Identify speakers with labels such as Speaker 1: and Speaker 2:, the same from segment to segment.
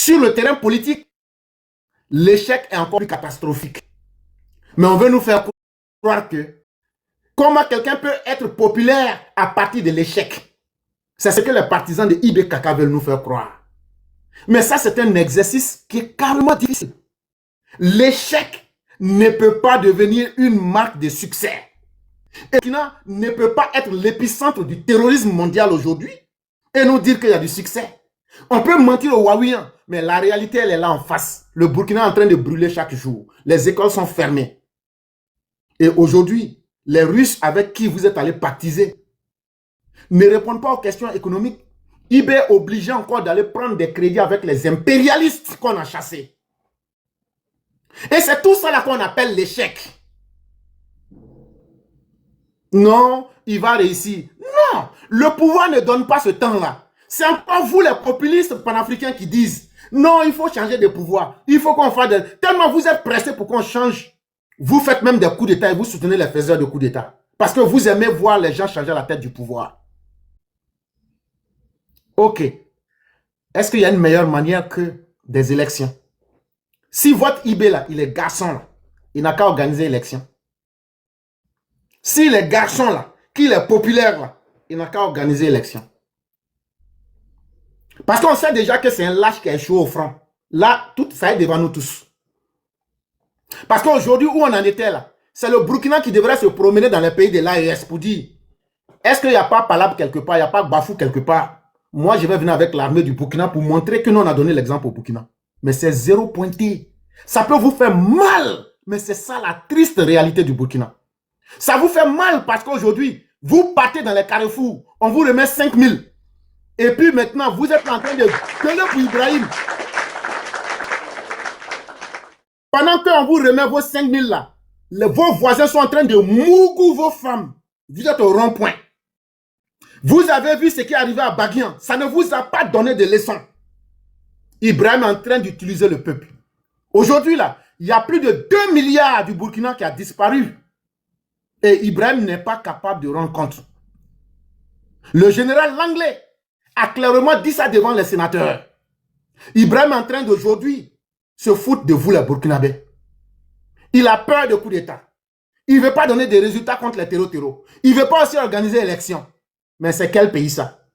Speaker 1: Sur le terrain politique, l'échec est encore plus catastrophique. Mais on veut nous faire croire que comment quelqu'un peut être populaire à partir de l'échec. C'est ce que les partisans de IBKK veulent nous faire croire. Mais ça, c'est un exercice qui est carrément difficile. L'échec ne peut pas devenir une marque de succès. Et Burkina ne peut pas être l'épicentre du terrorisme mondial aujourd'hui et nous dire qu'il y a du succès. On peut mentir aux Wawiens, mais la réalité, elle est là en face. Le Burkina est en train de brûler chaque jour. Les écoles sont fermées. Et aujourd'hui, les Russes avec qui vous êtes allés pactiser ne répondent pas aux questions économiques. IB est obligé encore d'aller prendre des crédits avec les impérialistes qu'on a chassés. Et c'est tout ça là qu'on appelle l'échec. Non, il va réussir. Non, le pouvoir ne donne pas ce temps-là. C'est encore vous les populistes panafricains qui disent non, il faut changer de pouvoir. Il faut qu'on fasse des... Tellement vous êtes pressés pour qu'on change. Vous faites même des coups d'État et vous soutenez les faiseurs de coups d'État. Parce que vous aimez voir les gens changer la tête du pouvoir. Ok. Est-ce qu'il y a une meilleure manière que des élections? Si votre IB là, il est garçon là, il n'a qu'à organiser l'élection. Si les garçons là, qu'il est populaire là, il n'a qu'à organiser l'élection. Parce qu'on sait déjà que c'est un lâche qui a échoué au front. Là, tout ça est devant nous tous. Parce qu'aujourd'hui, où on en était là, c'est le Burkina qui devrait se promener dans les pays de l'AES pour dire est-ce qu'il n'y a pas Palab quelque part, il n'y a pas Bafou quelque part? Moi, je vais venir avec l'armée du Burkina pour montrer que nous, on a donné l'exemple au Burkina. Mais c'est zéro pointé. Ça peut vous faire mal, mais c'est ça la triste réalité du Burkina. Ça vous fait mal parce qu'aujourd'hui, vous partez dans les carrefours, on vous remet 5 000. Et puis maintenant, vous êtes en train de gueuler pour Ibrahim. Pendant qu'on vous remet vos 5 000 là, vos voisins sont en train de mougou vos femmes. Vous êtes au rond-point. Vous avez vu ce qui est arrivé à Baguian. Ça ne vous a pas donné de leçon. Ibrahim est en train d'utiliser le peuple. Aujourd'hui, là, il y a plus de 2 milliards du Burkina qui a disparu. Et Ibrahim n'est pas capable de rendre compte. Le général Langlais a clairement dit ça devant les sénateurs. Ibrahim est en train d'aujourd'hui se foutre de vous, les Burkinabés. Il a peur de coup d'État. Il ne veut pas donner des résultats contre les terreaux. Il ne veut pas aussi organiser l'élection. Mais c'est quel pays ça?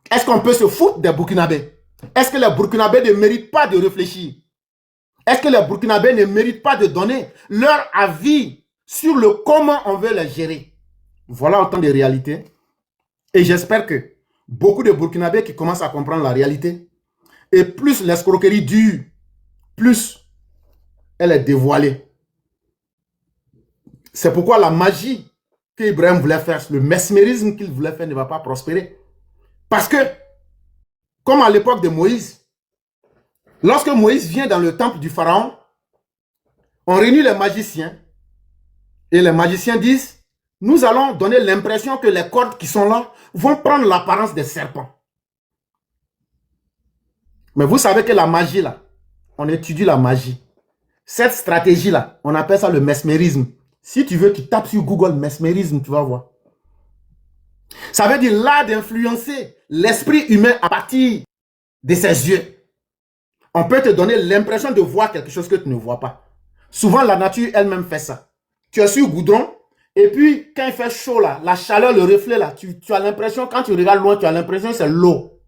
Speaker 1: Est-ce qu'on peut se foutre des Burkinabés? Est-ce que les Burkinabés ne méritent pas de réfléchir? Est-ce que les Burkinabés ne méritent pas de donner leur avis sur le comment on veut les gérer? Voilà autant de réalités. Et j'espère que beaucoup de Burkinabés qui commencent à comprendre la réalité, et plus l'escroquerie dure, plus elle est dévoilée. C'est pourquoi la magie qu'Ibrahim voulait faire, le mesmérisme qu'il voulait faire ne va pas prospérer. Parce que, comme à l'époque de Moïse, lorsque Moïse vient dans le temple du pharaon, on réunit les magiciens et les magiciens disent, nous allons donner l'impression que les cordes qui sont là vont prendre l'apparence des serpents. Mais vous savez que la magie là, on étudie la magie. Cette stratégie là, on appelle ça le mesmérisme. Si tu veux, tu tapes sur Google mesmérisme, tu vas voir. Ça veut dire l'art d'influencer l'esprit humain à partir de ses yeux. On peut te donner l'impression de voir quelque chose que tu ne vois pas. Souvent, la nature elle-même fait ça. Tu es sur goudron, et puis quand il fait chaud là, la chaleur, le reflet là, tu as l'impression, quand tu regardes loin, tu as l'impression que c'est l'eau.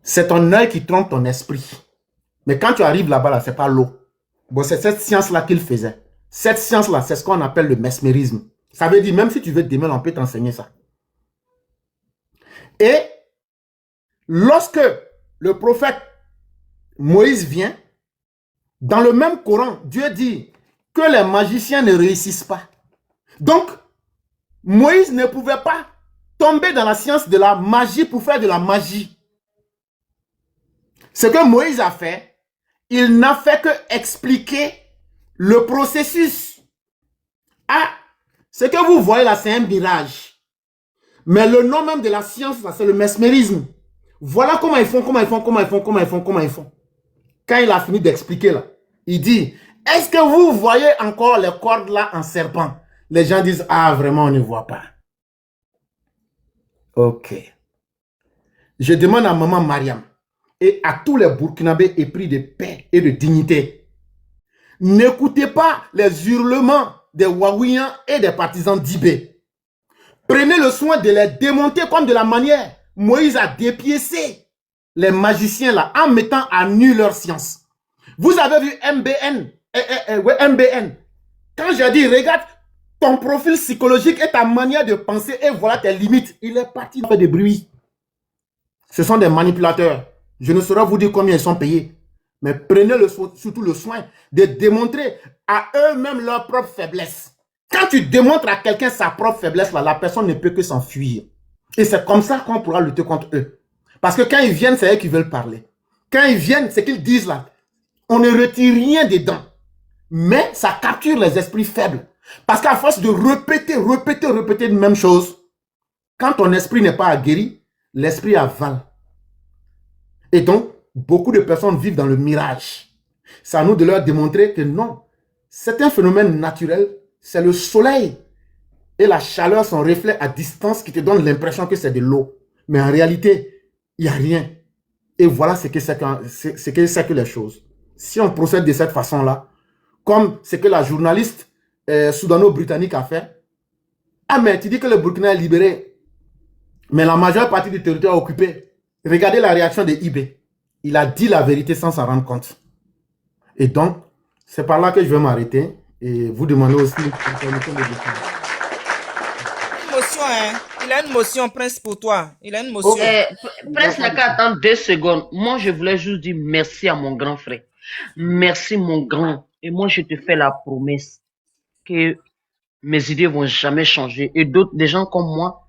Speaker 1: C'est ton œil qui trompe ton esprit. Mais quand tu arrives là-bas, là, c'est pas l'eau. Bon, c'est cette science-là qu'il faisait. Cette science-là, c'est ce qu'on appelle le mesmérisme. Ça veut dire, même si tu veux demain, on peut t'enseigner ça. Et lorsque le prophète Moïse vient, dans le même Coran, Dieu dit que les magiciens ne réussissent pas. Donc, Moïse ne pouvait pas tomber dans la science de la magie pour faire de la magie. Ce que Moïse a fait, il n'a fait que expliquer le processus. Ah, ce que vous voyez là, c'est un mirage. Mais le nom même de la science, c'est le mesmérisme. Voilà comment ils font. Quand il a fini d'expliquer là, il dit, est-ce que vous voyez encore les cordes là en serpent? Les gens disent, ah vraiment, on ne voit pas. Ok. Je demande à maman Mariam et à tous les Burkinabés épris de paix et de dignité, n'écoutez pas les hurlements des Waouiens et des partisans d'Ibé. Prenez le soin de les démonter comme de la manière Moïse a dépiécé les magiciens là en mettant à nu leur science. Vous avez vu MBN, MBN. Quand j'ai dit, regarde ton profil psychologique et ta manière de penser et voilà tes limites, il est parti faire des bruits. Ce sont des manipulateurs. Je ne saurais vous dire combien ils sont payés. Mais prenez surtout le soin de démontrer à eux-mêmes leur propre faiblesse. Quand tu démontres à quelqu'un sa propre faiblesse, là, la personne ne peut que s'enfuir. Et c'est comme ça qu'on pourra lutter contre eux. Parce que quand ils viennent, c'est eux qui veulent parler. Quand ils viennent, c'est qu'ils disent là, on ne retire rien dedans. Mais ça capture les esprits faibles. Parce qu'à force de répéter une même chose, quand ton esprit n'est pas aguerri, l'esprit avale. Et donc, beaucoup de personnes vivent dans le mirage. C'est à nous de leur démontrer que non, c'est un phénomène naturel, c'est le soleil et la chaleur, son reflet à distance qui te donne l'impression que c'est de l'eau. Mais en réalité, il n'y a rien. Et voilà ce que c'est que les choses. Si on procède de cette façon-là, comme ce que la journaliste soudano-britannique a fait, ah mais tu dis que le Burkina est libéré, mais la majeure partie du territoire est occupé. Regardez la réaction de Ibé. Il a dit la vérité sans s'en rendre compte. Et donc, c'est par là que je vais m'arrêter et vous demander aussi une permission de défense.
Speaker 2: Motion, hein? Il a une motion, Prince, pour toi. Il a une motion.
Speaker 3: Prince n'a qu'à attendre 2 secondes. Moi, je voulais juste dire merci à mon grand frère. Merci, mon grand. Et moi, je te fais la promesse que mes idées vont jamais changer. Et d'autres, des gens comme moi,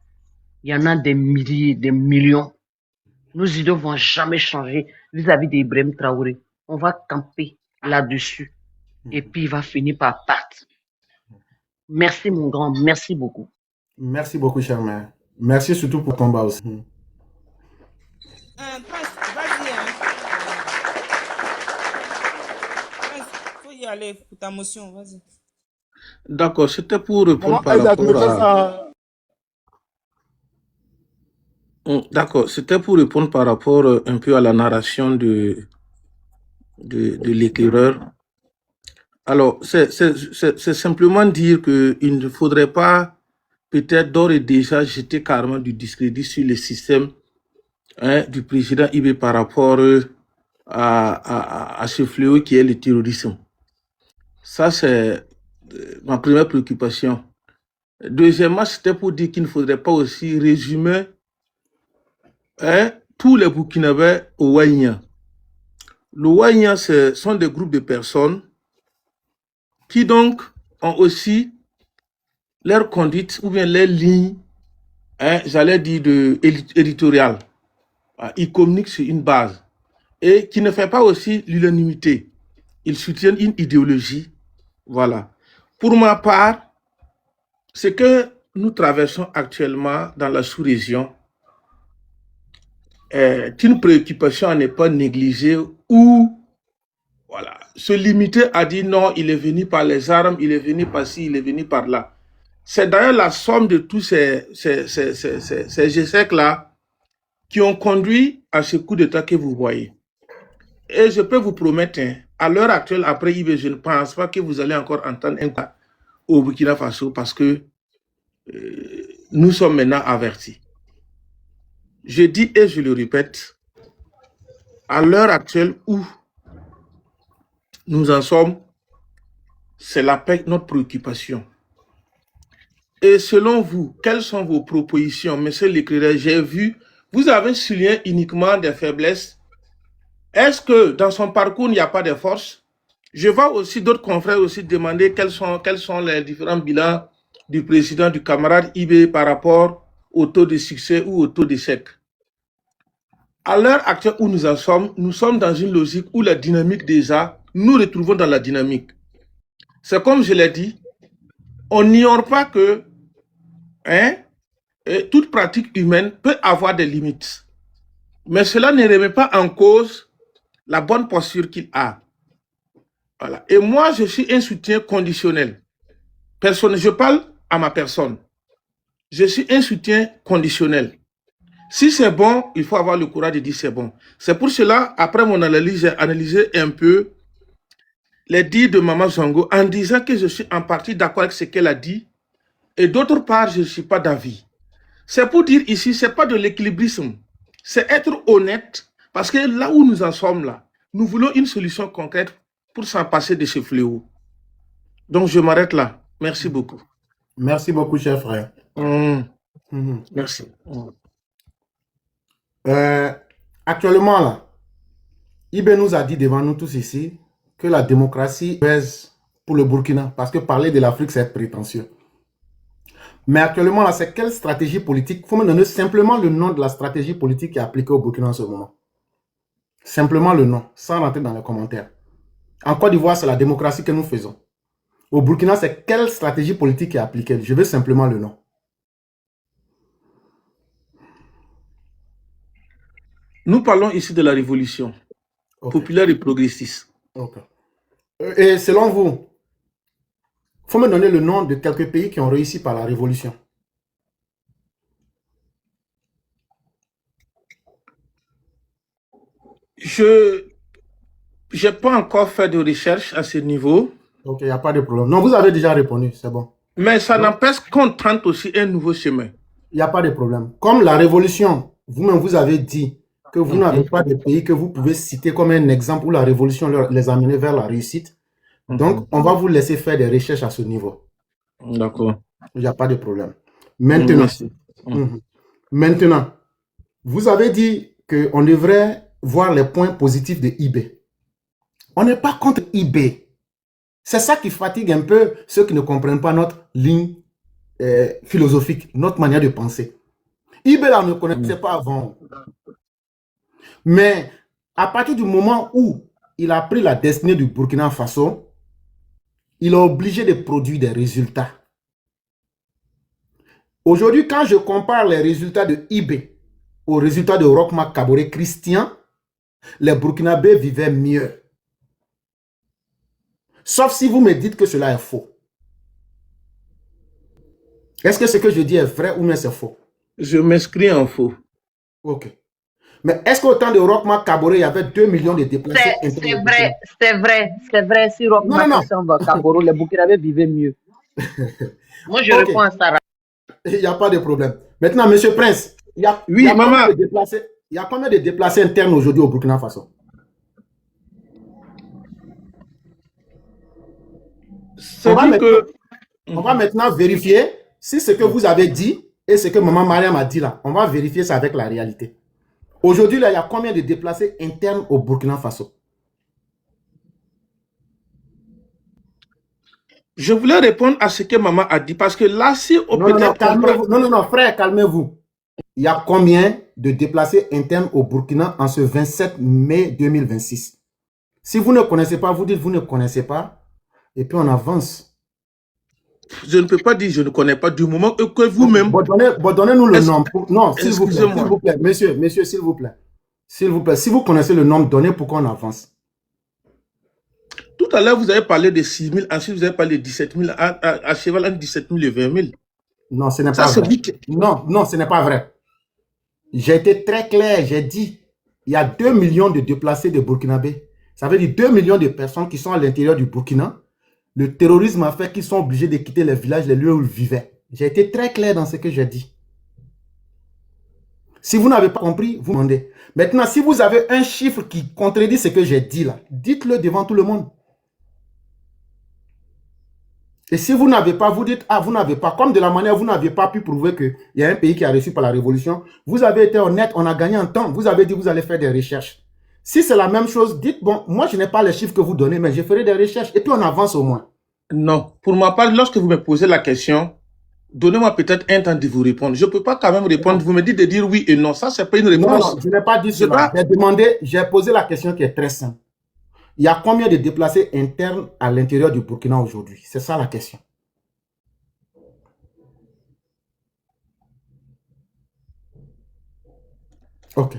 Speaker 3: il y en a des milliers, des millions. Nos idées vont jamais changer vis-à-vis d'Ibrahim Traoré. On va camper là-dessus. Et puis, il va finir par partir. Merci, mon grand. Merci beaucoup.
Speaker 1: Merci beaucoup, cher mère. Merci surtout pour ton combat aussi.
Speaker 2: Prince, vas-y. Prince, faut y aller pour ta motion, vas-y.
Speaker 4: D'accord, c'était pour répondre par rapport à... D'accord, c'était pour répondre par rapport un peu à la narration de l'éclaireur. Alors, c'est simplement dire qu'il ne faudrait pas peut-être d'ores et déjà jeter carrément du discrédit sur le système du président Ibé par rapport à ce fléau qui est le terrorisme. Ça, c'est ma première préoccupation. Deuxièmement, c'était pour dire qu'il ne faudrait pas aussi résumer tous les Burkinabés au Ouaïnia. Le Ouaïnia, ce sont des groupes de personnes qui donc ont aussi leur conduite ou bien leur ligne, j'allais dire, éditoriale. Ils communiquent sur une base et qui ne fait pas aussi l'unanimité. Ils soutiennent une idéologie. Voilà. Pour ma part, ce que nous traversons actuellement dans la sous-région est une préoccupation à ne pas négliger ou voilà, se limiter à dire non, il est venu par les armes, il est venu par ci, il est venu par là. C'est d'ailleurs la somme de tous ces échecs-là qui ont conduit à ce coup d'État que vous voyez. Et je peux vous promettre, à l'heure actuelle, après IB, je ne pense pas que vous allez encore entendre un cas au Burkina Faso parce que nous sommes maintenant avertis. Je dis et je le répète, à l'heure actuelle où nous en sommes, c'est la paix notre préoccupation. Et selon vous, quelles sont vos propositions, monsieur l'éclaireur? J'ai vu, vous avez souligné uniquement des faiblesses. Est-ce que dans son parcours, il n'y a pas de force? Je vois aussi d'autres confrères aussi demander quels sont les différents bilans du président, du camarade Ibé par rapport au taux de succès ou au taux d'échec. À l'heure actuelle où nous sommes dans une logique où la dynamique déjà, nous retrouvons dans la dynamique. C'est comme je l'ai dit, on n'ignore pas que toute pratique humaine peut avoir des limites. Mais cela ne remet pas en cause la bonne posture qu'il a. Voilà. Et moi, je suis un soutien conditionnel. Je parle à ma personne. Je suis un soutien conditionnel. Si c'est bon, il faut avoir le courage de dire c'est bon. C'est pour cela, après mon analyse, j'ai analysé un peu les dires de Maman Zongo en disant que je suis en partie d'accord avec ce qu'elle a dit et d'autre part, je ne suis pas d'avis. C'est pour dire ici, ce n'est pas de l'équilibrisme. C'est être honnête parce que là où nous en sommes là, nous voulons une solution concrète pour s'en passer de ce fléau. Donc, je m'arrête là. Merci beaucoup.
Speaker 1: Merci beaucoup, cher frère.
Speaker 4: Merci.
Speaker 1: Actuellement, là, Ibé nous a dit devant nous tous ici que la démocratie pèse pour le Burkina, parce que parler de l'Afrique, c'est prétentieux. Mais actuellement, là, c'est quelle stratégie politique? Il faut me donner simplement le nom de la stratégie politique qui est appliquée au Burkina en ce moment. Simplement le nom, sans rentrer dans les commentaires. En Côte d'Ivoire, c'est la démocratie que nous faisons. Au Burkina, c'est quelle stratégie politique qui est appliquée? Je veux simplement le nom.
Speaker 4: Nous parlons ici de la révolution populaire et progressiste.
Speaker 1: Et selon vous, il faut me donner le nom de quelques pays qui ont réussi par la révolution.
Speaker 4: Je n'ai pas encore fait de recherche à ce niveau.
Speaker 1: Ok, il n'y a pas de problème. Non, vous avez déjà répondu, c'est bon.
Speaker 4: Mais ça n'empêche qu'on tente aussi un nouveau chemin.
Speaker 1: Il n'y a pas de problème. Comme la révolution, vous-même vous avez dit que vous n'avez pas de pays que vous pouvez citer comme un exemple où la révolution les a menés vers la réussite. Donc, on va vous laisser faire des recherches à ce niveau.
Speaker 4: D'accord.
Speaker 1: Il n'y a pas de problème. Maintenant, vous avez dit qu'on devrait voir les points positifs de IB. On n'est pas contre IB. C'est ça qui fatigue un peu ceux qui ne comprennent pas notre ligne philosophique, notre manière de penser. IB, là, on ne connaissait pas avant. Mais à partir du moment où il a pris la destinée du Burkina Faso, il est obligé de produire des résultats. Aujourd'hui, quand je compare les résultats de IB aux résultats de Roch Marc Kaboré Christian, les Burkinabés vivaient mieux. Sauf si vous me dites que cela est faux. Est-ce que ce que je dis est vrai ou bien c'est faux?
Speaker 4: Je m'inscris en faux.
Speaker 1: Ok. Mais est-ce qu'au temps de Roch Marc Kaboré, il y avait 2 millions de déplacés?
Speaker 3: C'est vrai. Si Roch Marc Kaboré, les Burkinabés vivaient mieux. Moi, je réponds à ça.
Speaker 1: Il n'y a pas de problème. Maintenant, Monsieur Prince, il y a combien de déplacés internes aujourd'hui au Burkina Faso? On va maintenant vérifier si ce que vous avez dit et ce que Maman Mariam a dit là, on va vérifier ça avec la réalité. Aujourd'hui, là, il y a combien de déplacés internes au Burkina Faso?
Speaker 4: Je voulais répondre à ce que Maman a dit parce que là, si on peut
Speaker 1: Non, frère, calmez-vous. Il y a combien de déplacés internes au Burkina en ce 27 mai 2026? Si vous ne connaissez pas, vous dites vous ne connaissez pas et puis on avance.
Speaker 4: Je ne peux pas dire je ne connais pas du moment que vous-même...
Speaker 1: Donnez-nous le nom. Non, s'il vous plaît, monsieur, s'il vous plaît. S'il vous plaît, si vous connaissez le nom, donnez pour qu'on avance.
Speaker 4: Tout à l'heure, vous avez parlé de 6 000, ensuite vous avez parlé de 17 000, à cheval entre 17 000 et 20 000.
Speaker 1: Non, ce n'est pas vrai. Non, ce n'est pas vrai. J'ai été très clair, j'ai dit, il y a 2 millions de déplacés de Burkinabés. Ça veut dire 2 millions de personnes qui sont à l'intérieur du Burkina. Le terrorisme a fait qu'ils sont obligés de quitter les villages, les lieux où ils vivaient. J'ai été très clair dans ce que j'ai dit. Si vous n'avez pas compris, vous demandez. Maintenant, si vous avez un chiffre qui contredit ce que j'ai dit là, dites-le devant tout le monde. Et si vous n'avez pas, vous dites, ah, vous n'avez pas, comme de la manière vous n'avez pas pu prouver qu'il y a un pays qui a reçu par la révolution, vous avez été honnête, on a gagné en temps, vous avez dit vous allez faire des recherches. Si c'est la même chose, dites, bon, moi je n'ai pas les chiffres que vous donnez, mais je ferai des recherches et puis on avance au moins.
Speaker 4: Non, pour ma part, lorsque vous me posez la question, donnez-moi peut-être un temps de vous répondre. Je ne peux pas quand même répondre, vous me dites de dire oui et non, ça c'est pas une réponse.
Speaker 1: Non, je n'ai pas dit cela. J'ai posé la question qui est très simple. Il y a combien de déplacés internes à l'intérieur du Burkina aujourd'hui? C'est ça la question. Ok.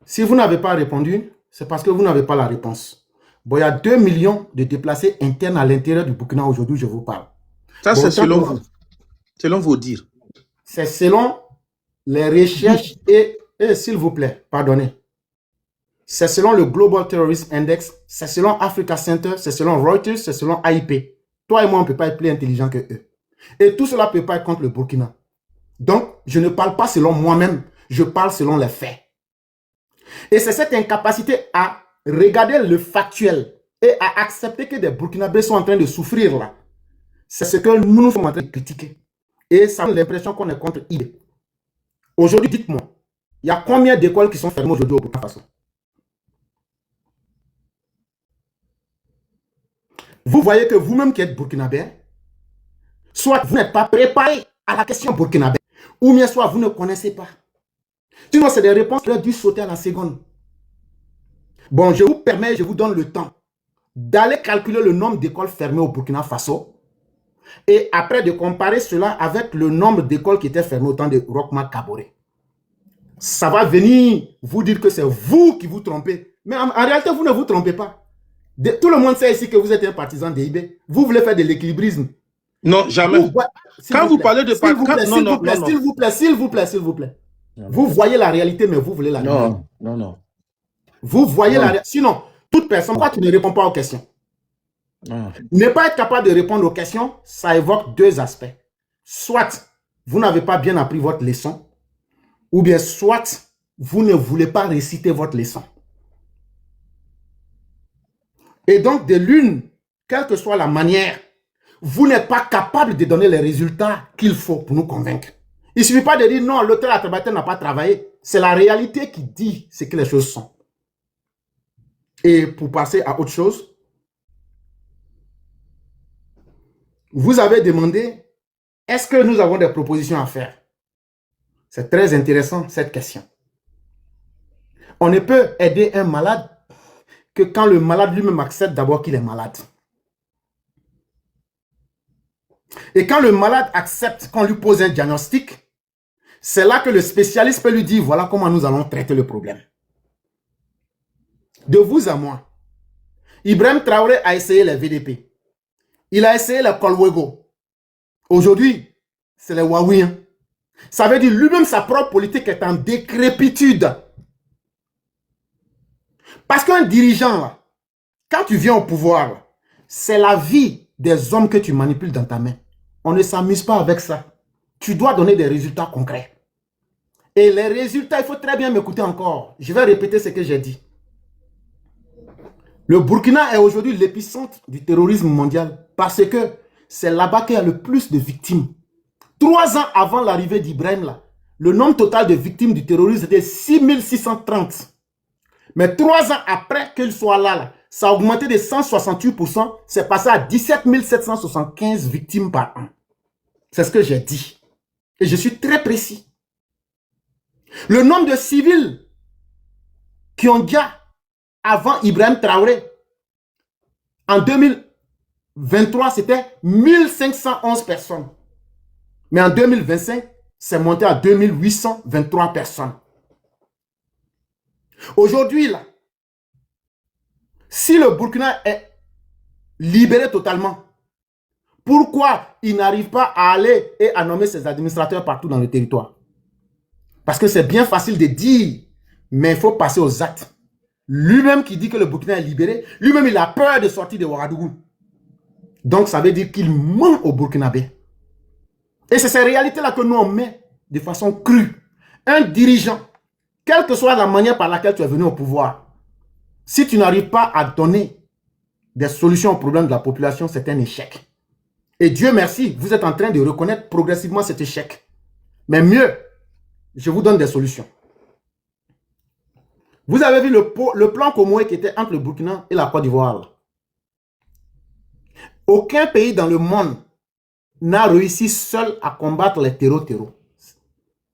Speaker 1: Si vous n'avez pas répondu, c'est parce que vous n'avez pas la réponse. Bon, il y a 2 millions de déplacés internes à l'intérieur du Burkina aujourd'hui, je vous parle.
Speaker 4: Ça, c'est selon vous. Selon vos dires.
Speaker 1: C'est selon les recherches et s'il vous plaît, pardonnez. C'est selon le Global Terrorist Index, c'est selon Africa Center, c'est selon Reuters, c'est selon AIP. Toi et moi, on ne peut pas être plus intelligent que eux. Et tout cela ne peut pas être contre le Burkina. Donc, je ne parle pas selon moi-même, je parle selon les faits. Et c'est cette incapacité à regarder le factuel et à accepter que des Burkinabés sont en train de souffrir là. C'est ce que nous sommes en train de critiquer. Et ça donne l'impression qu'on est contre IB. Aujourd'hui, dites-moi, il y a combien d'écoles qui sont fermées aujourd'hui au Burkina Faso? Vous voyez que vous-même qui êtes burkinabé, soit vous n'êtes pas préparé à la question burkinabé, ou bien soit vous ne connaissez pas. Sinon, c'est des réponses qui auraient dû sauter à la seconde. Bon, je vous permets, je vous donne le temps d'aller calculer le nombre d'écoles fermées au Burkina Faso et après de comparer cela avec le nombre d'écoles qui étaient fermées au temps de Roch-Marc Kaboré. Ça va venir vous dire que c'est vous qui vous trompez. Mais en réalité, vous ne vous trompez pas. Tout le monde sait ici que vous êtes un partisan de IB. Vous voulez faire de l'équilibrisme.
Speaker 4: Non, jamais. Quand vous parlez de partisan,
Speaker 1: s'il vous plaît. Vous voyez la réalité, mais vous voulez la réalité.
Speaker 5: Non.
Speaker 1: Vous voyez la réalité. Sinon, toute personne, pourquoi tu ne réponds pas aux questions? Ne pas être capable de répondre aux questions, ça évoque deux aspects. Soit vous n'avez pas bien appris votre leçon, ou bien soit vous ne voulez pas réciter votre leçon. Et donc, de l'une, quelle que soit la manière, vous n'êtes pas capable de donner les résultats qu'il faut pour nous convaincre. Il ne suffit pas de dire non, l'auteur n'a pas travaillé. C'est la réalité qui dit ce que les choses sont. Et pour passer à autre chose, vous avez demandé, est-ce que nous avons des propositions à faire? C'est très intéressant cette question. On ne peut aider un malade que quand le malade lui-même accepte d'abord qu'il est malade. Et quand le malade accepte qu'on lui pose un diagnostic, c'est là que le spécialiste peut lui dire, voilà comment nous allons traiter le problème. De vous à moi, Ibrahim Traoré a essayé les VDP. Il a essayé les Kolwego. Aujourd'hui, c'est les Waouiens. Ça veut dire lui-même sa propre politique est en décrépitude. Parce qu'un dirigeant, là, quand tu viens au pouvoir, c'est la vie des hommes que tu manipules dans ta main. On ne s'amuse pas avec ça. Tu dois donner des résultats concrets. Et les résultats, il faut très bien m'écouter encore. Je vais répéter ce que j'ai dit. Le Burkina est aujourd'hui l'épicentre du terrorisme mondial parce que c'est là-bas qu'il y a le plus de victimes. 3 ans avant l'arrivée d'Ibrahim, le nombre total de victimes du terrorisme était 6630. Mais 3 ans après qu'il soit là, ça a augmenté de 168%, c'est passé à 17 775 victimes par an. C'est ce que j'ai dit. Et je suis très précis. Le nombre de civils qui ont déjà, avant Ibrahim Traoré, en 2023, c'était 1511 personnes. Mais en 2025, c'est monté à 2823 personnes. Aujourd'hui, là, si le Burkina est libéré totalement, pourquoi il n'arrive pas à aller et à nommer ses administrateurs partout dans le territoire? Parce que c'est bien facile de dire, mais il faut passer aux actes. Lui-même qui dit que le Burkina est libéré, lui-même il a peur de sortir de Ouagadougou. Donc ça veut dire qu'il ment au Burkinabé. Et c'est ces réalités-là que nous on met de façon crue. Un dirigeant, quelle que soit la manière par laquelle tu es venu au pouvoir, si tu n'arrives pas à donner des solutions aux problèmes de la population, c'est un échec. Et Dieu merci, vous êtes en train de reconnaître progressivement cet échec. Mais mieux, je vous donne des solutions. Vous avez vu le plan Comoé qui était entre le Burkina et la Côte d'Ivoire. Aucun pays dans le monde n'a réussi seul à combattre les terreaux.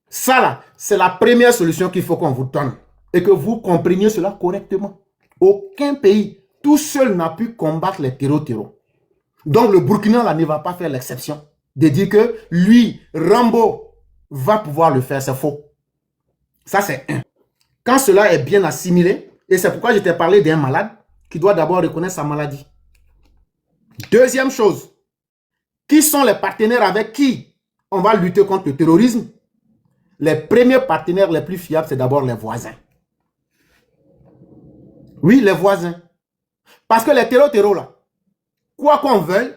Speaker 1: Ça là, c'est la première solution qu'il faut qu'on vous donne. Et que vous compreniez cela correctement. Aucun pays tout seul n'a pu combattre les terreaux. Donc le Burkina là ne va pas faire l'exception. De dire que lui, Rambo, va pouvoir le faire. C'est faux. Ça c'est un. Quand cela est bien assimilé, et c'est pourquoi je t'ai parlé d'un malade qui doit d'abord reconnaître sa maladie. Deuxième chose, qui sont les partenaires avec qui on va lutter contre le terrorisme? les premiers partenaires les plus fiables, c'est d'abord les voisins. Oui, les voisins. Parce que les terreaux là, quoi qu'on veuille,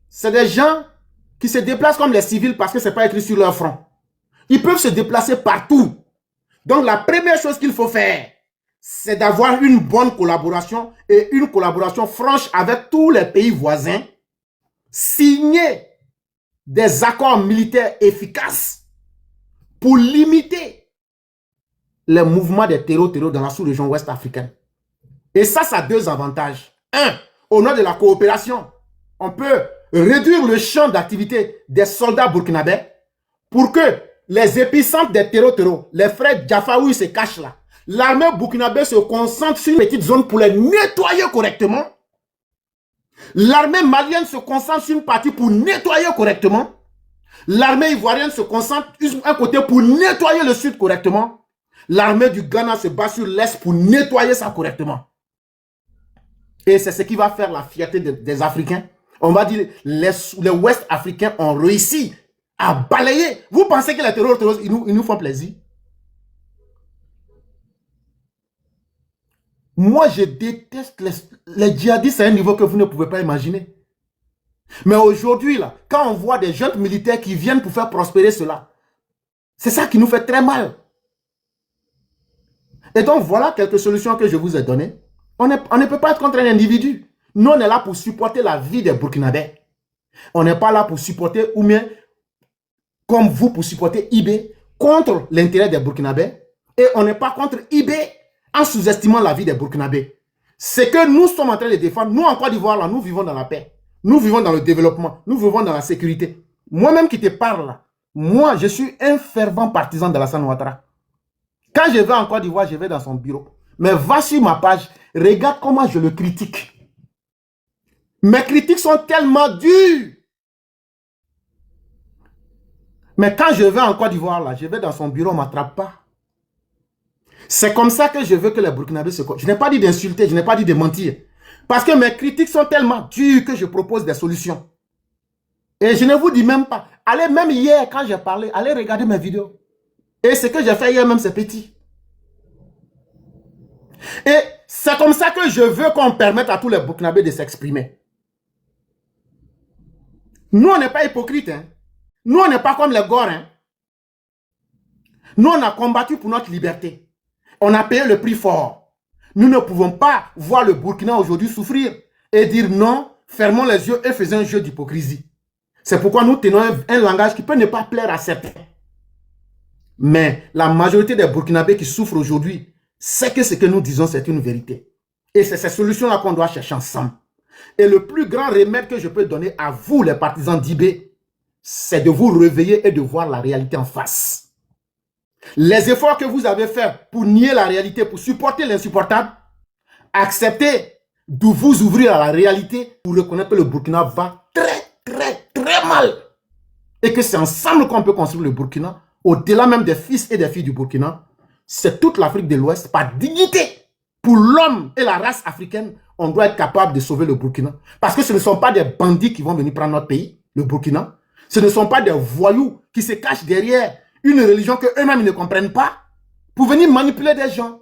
Speaker 1: c'est des gens qui se déplacent comme les civils parce que ce n'est pas écrit sur leur front. Ils peuvent se déplacer partout. Donc la première chose qu'il faut faire, c'est d'avoir une bonne collaboration et une collaboration franche avec tous les pays voisins, signer des accords militaires efficaces pour limiter les mouvements des terreaux dans la sous-région ouest africaine. Et ça a deux avantages. Un, au nom de la coopération, on peut réduire le champ d'activité des soldats burkinabés pour que les épicentres des terreaux, les frères Jaffa où ils se cachent là, l'armée burkinabé se concentre sur une petite zone pour les nettoyer correctement. L'armée malienne se concentre sur une partie pour nettoyer correctement. L'armée ivoirienne se concentre sur un côté pour nettoyer le sud correctement. L'armée du Ghana se bat sur l'est pour nettoyer ça correctement. Et c'est ce qui va faire la fierté des Africains. On va dire les Ouest africains ont réussi à balayer. Vous pensez que les terroristes, ils nous font plaisir? Moi, je déteste les djihadistes à un niveau que vous ne pouvez pas imaginer. Mais aujourd'hui, là, quand on voit des jeunes militaires qui viennent pour faire prospérer cela, c'est ça qui nous fait très mal. Et donc, voilà quelques solutions que je vous ai données. On ne peut pas être contre un individu. Nous, on est là pour supporter la vie des Burkinabés. On n'est pas là pour supporter, ou bien, comme vous, pour supporter IB contre l'intérêt des Burkinabés. Et on n'est pas contre IB en sous-estimant la vie des Burkinabés. Ce que nous sommes en train de défendre, nous en Côte d'Ivoire, là, nous vivons dans la paix. Nous vivons dans le développement. Nous vivons dans la sécurité. Moi-même qui te parle là, moi, je suis un fervent partisan d'Alassane Ouattara. Quand je vais en Côte d'Ivoire, je vais dans son bureau. Mais va sur ma page, regarde comment je le critique. Mes critiques sont tellement dures. Mais quand je vais en Côte d'Ivoire, là, je vais dans son bureau, on ne m'attrape pas. C'est comme ça que je veux que les Burkinabés se... Je n'ai pas dit d'insulter, je n'ai pas dit de mentir. Parce que mes critiques sont tellement dures que je propose des solutions. Et je ne vous dis même pas. Allez, même hier, quand j'ai parlé, allez regarder mes vidéos. Et ce que j'ai fait hier même, c'est petit. Et c'est comme ça que je veux qu'on permette à tous les Burkinabés de s'exprimer. Nous, on n'est pas hypocrites. Hein. Nous, on n'est pas comme les Gors. Hein. Nous, on a combattu pour notre liberté. On a payé le prix fort. Nous ne pouvons pas voir le Burkina aujourd'hui souffrir et dire non, fermons les yeux et faisons un jeu d'hypocrisie. C'est pourquoi nous tenons un langage qui peut ne pas plaire à certains. Mais la majorité des Burkinabés qui souffrent aujourd'hui, c'est que ce que nous disons, c'est une vérité. Et c'est ces solutions-là qu'on doit chercher ensemble. Et le plus grand remède que je peux donner à vous, les partisans d'IB, c'est de vous réveiller et de voir la réalité en face. Les efforts que vous avez faits pour nier la réalité, pour supporter l'insupportable, acceptez de vous ouvrir à la réalité pour reconnaître que le Burkina va très mal. Et que c'est ensemble qu'on peut construire le Burkina, au-delà même des fils et des filles du Burkina. C'est toute l'Afrique de l'Ouest, par dignité. Pour l'homme et la race africaine, on doit être capable de sauver le Burkina. Parce que ce ne sont pas des bandits qui vont venir prendre notre pays, le Burkina. Ce ne sont pas des voyous qui se cachent derrière une religion qu'eux-mêmes ne comprennent pas pour venir manipuler des gens.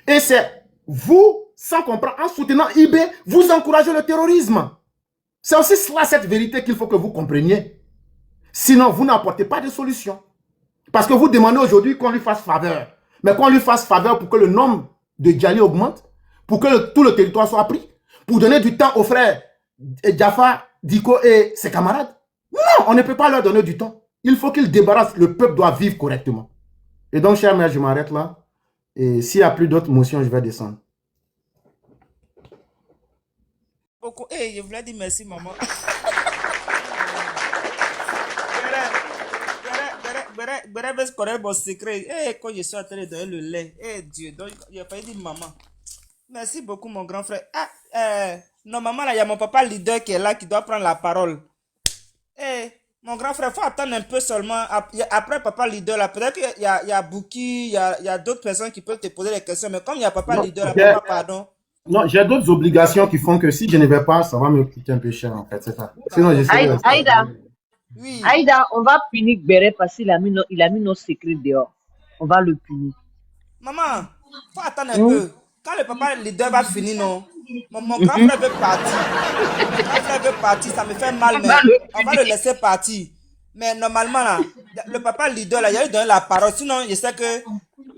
Speaker 1: Et c'est vous, sans comprendre, en soutenant IB, vous encouragez le terrorisme. C'est aussi cela, cette vérité qu'il faut que vous compreniez. Sinon, vous n'apportez pas de solution. Parce que vous demandez aujourd'hui qu'on lui fasse faveur. Mais qu'on lui fasse faveur pour que le nombre de djihadis augmente, pour que tout le territoire soit pris, pour donner du temps aux frères Jaffa, Diko et ses camarades. Non, on ne peut pas leur donner du temps. Il faut qu'ils débarrassent. Le peuple doit vivre correctement. Et donc, chers mères, je m'arrête là. Et s'il n'y a plus d'autres motions, je vais descendre.
Speaker 2: Hey, je voulais dire merci, maman. Bref, je connais mon secret. Hey, quand je suis en train de donner le lait, hey, Dieu, donc il a fallu dire maman. Merci beaucoup, mon grand frère. Normalement, là, il y a mon papa leader qui est là, qui doit prendre la parole. Hey, mon grand frère, il faut attendre un peu seulement. Après papa leader, là, peut-être qu'il y a Bouki, il y a d'autres personnes qui peuvent te poser des questions, mais comme il y a papa leader, là, papa, pardon.
Speaker 1: Non, j'ai d'autres obligations qui font que si je ne vais pas, ça va me coûter un peu cher, en fait, c'est ça. Sinon,
Speaker 3: Aïda,
Speaker 2: Oui.
Speaker 3: Aïda, on va punir Béré parce qu'il a il a mis nos secrets dehors. On va le punir.
Speaker 2: Maman, faut attendre un
Speaker 3: Hmm?
Speaker 2: peu. Quand le papa leader va finir, non, mon grand frère veut partir. Mon grand frère veut partir, ça me fait mal,
Speaker 3: On va
Speaker 2: mais
Speaker 3: le
Speaker 2: on va le
Speaker 3: punir.
Speaker 2: laisser partir. Mais normalement, là, le papa leader, là, il a eu donné la parole. Sinon, je sais que,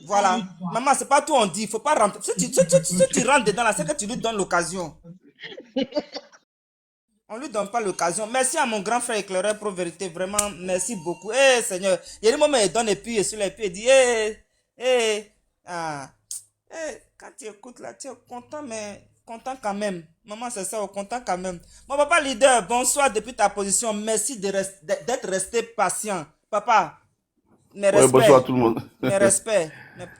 Speaker 2: voilà. Maman, c'est pas tout on dit. Il faut pas rentrer. Si tu rentres dedans, là, c'est que tu lui donnes l'occasion. On lui donne pas l'occasion. Merci à mon grand frère éclaireur pour vérité. Vraiment, merci beaucoup. Eh, Seigneur. Il y a des moments, il donne et puis, sur les pieds, il dit, ah. Quand tu écoutes là, tu es content, mais content quand même. Maman, c'est ça, content quand même. Mon papa leader, bonsoir depuis ta position. Merci d'être resté patient. Papa, mes
Speaker 5: Ouais, bonsoir à
Speaker 2: respects.
Speaker 5: tout le monde.
Speaker 2: Mes respects.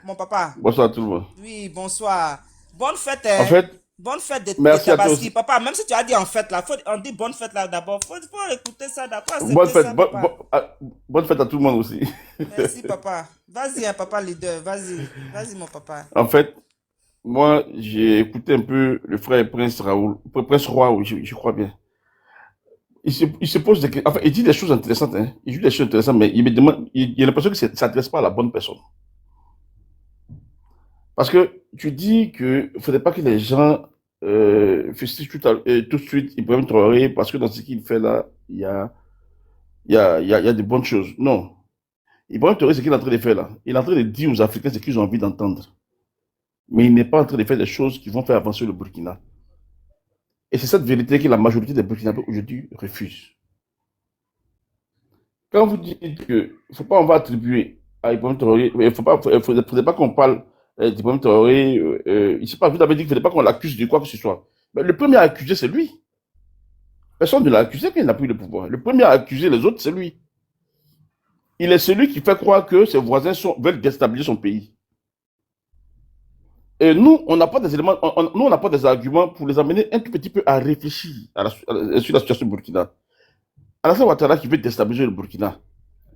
Speaker 2: Mon papa.
Speaker 5: Bonsoir à tout le monde.
Speaker 2: Oui, bonsoir. Bonne fête,
Speaker 5: En
Speaker 2: hein.
Speaker 5: fait,
Speaker 2: Bonne fête de
Speaker 5: merci à
Speaker 2: Tabaski.
Speaker 5: tous.
Speaker 2: Papa, même si tu as dit en fête là, on dit bonne fête là d'abord. Faut écouter ça d'abord,
Speaker 5: Bonne
Speaker 2: accepter ça,
Speaker 5: fête,
Speaker 2: papa.
Speaker 5: bonne fête à tout le monde aussi.
Speaker 2: Merci, papa. Vas-y, hein, papa leader. Vas-y. Vas-y, mon papa.
Speaker 5: En fait, moi, j'ai écouté un peu le frère Prince Raoul, Prince Roi, oui, je crois bien. Il se pose des questions, enfin, il dit des choses intéressantes, hein. Il dit des choses intéressantes, mais il me demande, il a l'impression que ça ne s'adresse pas à la bonne personne. Parce que tu dis que il faudrait pas que les gens fustigent tout de suite Ibrahim Traoré parce que dans ce qu'il fait là, il y a de bonnes choses. Non. Ibrahim Traoré, ce qu'il est en train de faire là, il est en train de dire aux Africains ce qu'ils ont envie d'entendre. Mais il n'est pas en train de faire des choses qui vont faire avancer le Burkina. Et c'est cette vérité que la majorité des Burkinabés aujourd'hui refusent. Quand vous dites que il faut pas on va attribuer à Ibrahim Traoré, il faudrait pas qu'on parle d'Ibrahim Traoré, il sait pas, vous avez dit qu'il ne faudrait pas qu'on l'accuse de quoi que ce soit. Mais le premier à accuser, c'est lui. Personne ne l'a accusé quand il n'a plus le pouvoir. Le premier à accuser les autres, c'est lui. Il est celui qui fait croire que ses voisins veulent déstabiliser son pays. Et nous, on n'a pas des éléments, nous, on n'a pas des arguments pour les amener un tout petit peu à réfléchir sur la situation du Burkina. Alassane Ouattara qui veut déstabiliser le Burkina,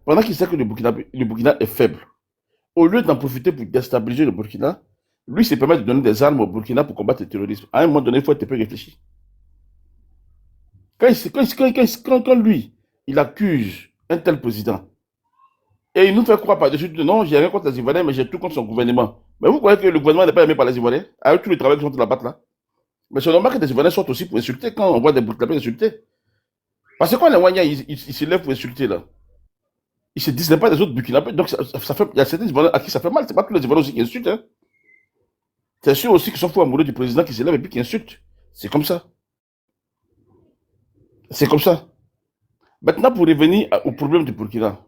Speaker 5: pendant qu'il sait que le Burkina est faible, au lieu d'en profiter pour déstabiliser le Burkina, lui se permet de donner des armes au Burkina pour combattre le terrorisme. À un moment donné, il faut être un peu réfléchir. Quand lui, il accuse un tel président, et il nous fait croire par-dessus tout, non, j'ai rien contre les Ivoiriens, mais j'ai tout contre son gouvernement. Mais vous croyez que le gouvernement n'est pas aimé par les Ivoiriens, avec tout le travail qu'ils sont en train de battre là? Mais c'est normal que les Ivoiriens sortent aussi pour insulter quand on voit des Burkinabés insulter. Parce que quand les Wanyas, ils se lèvent pour insulter là, ils se disent pas des autres Burkinabés, donc ça fait, il y a certains Ivoiriens à qui ça fait mal, c'est pas tous les Ivoiriens aussi qui insultent, hein. C'est sûr aussi qu'ils sont fous amoureux du président qui se lève et puis qui insulte. C'est comme ça. C'est comme ça. Maintenant, pour revenir au problème du Burkina,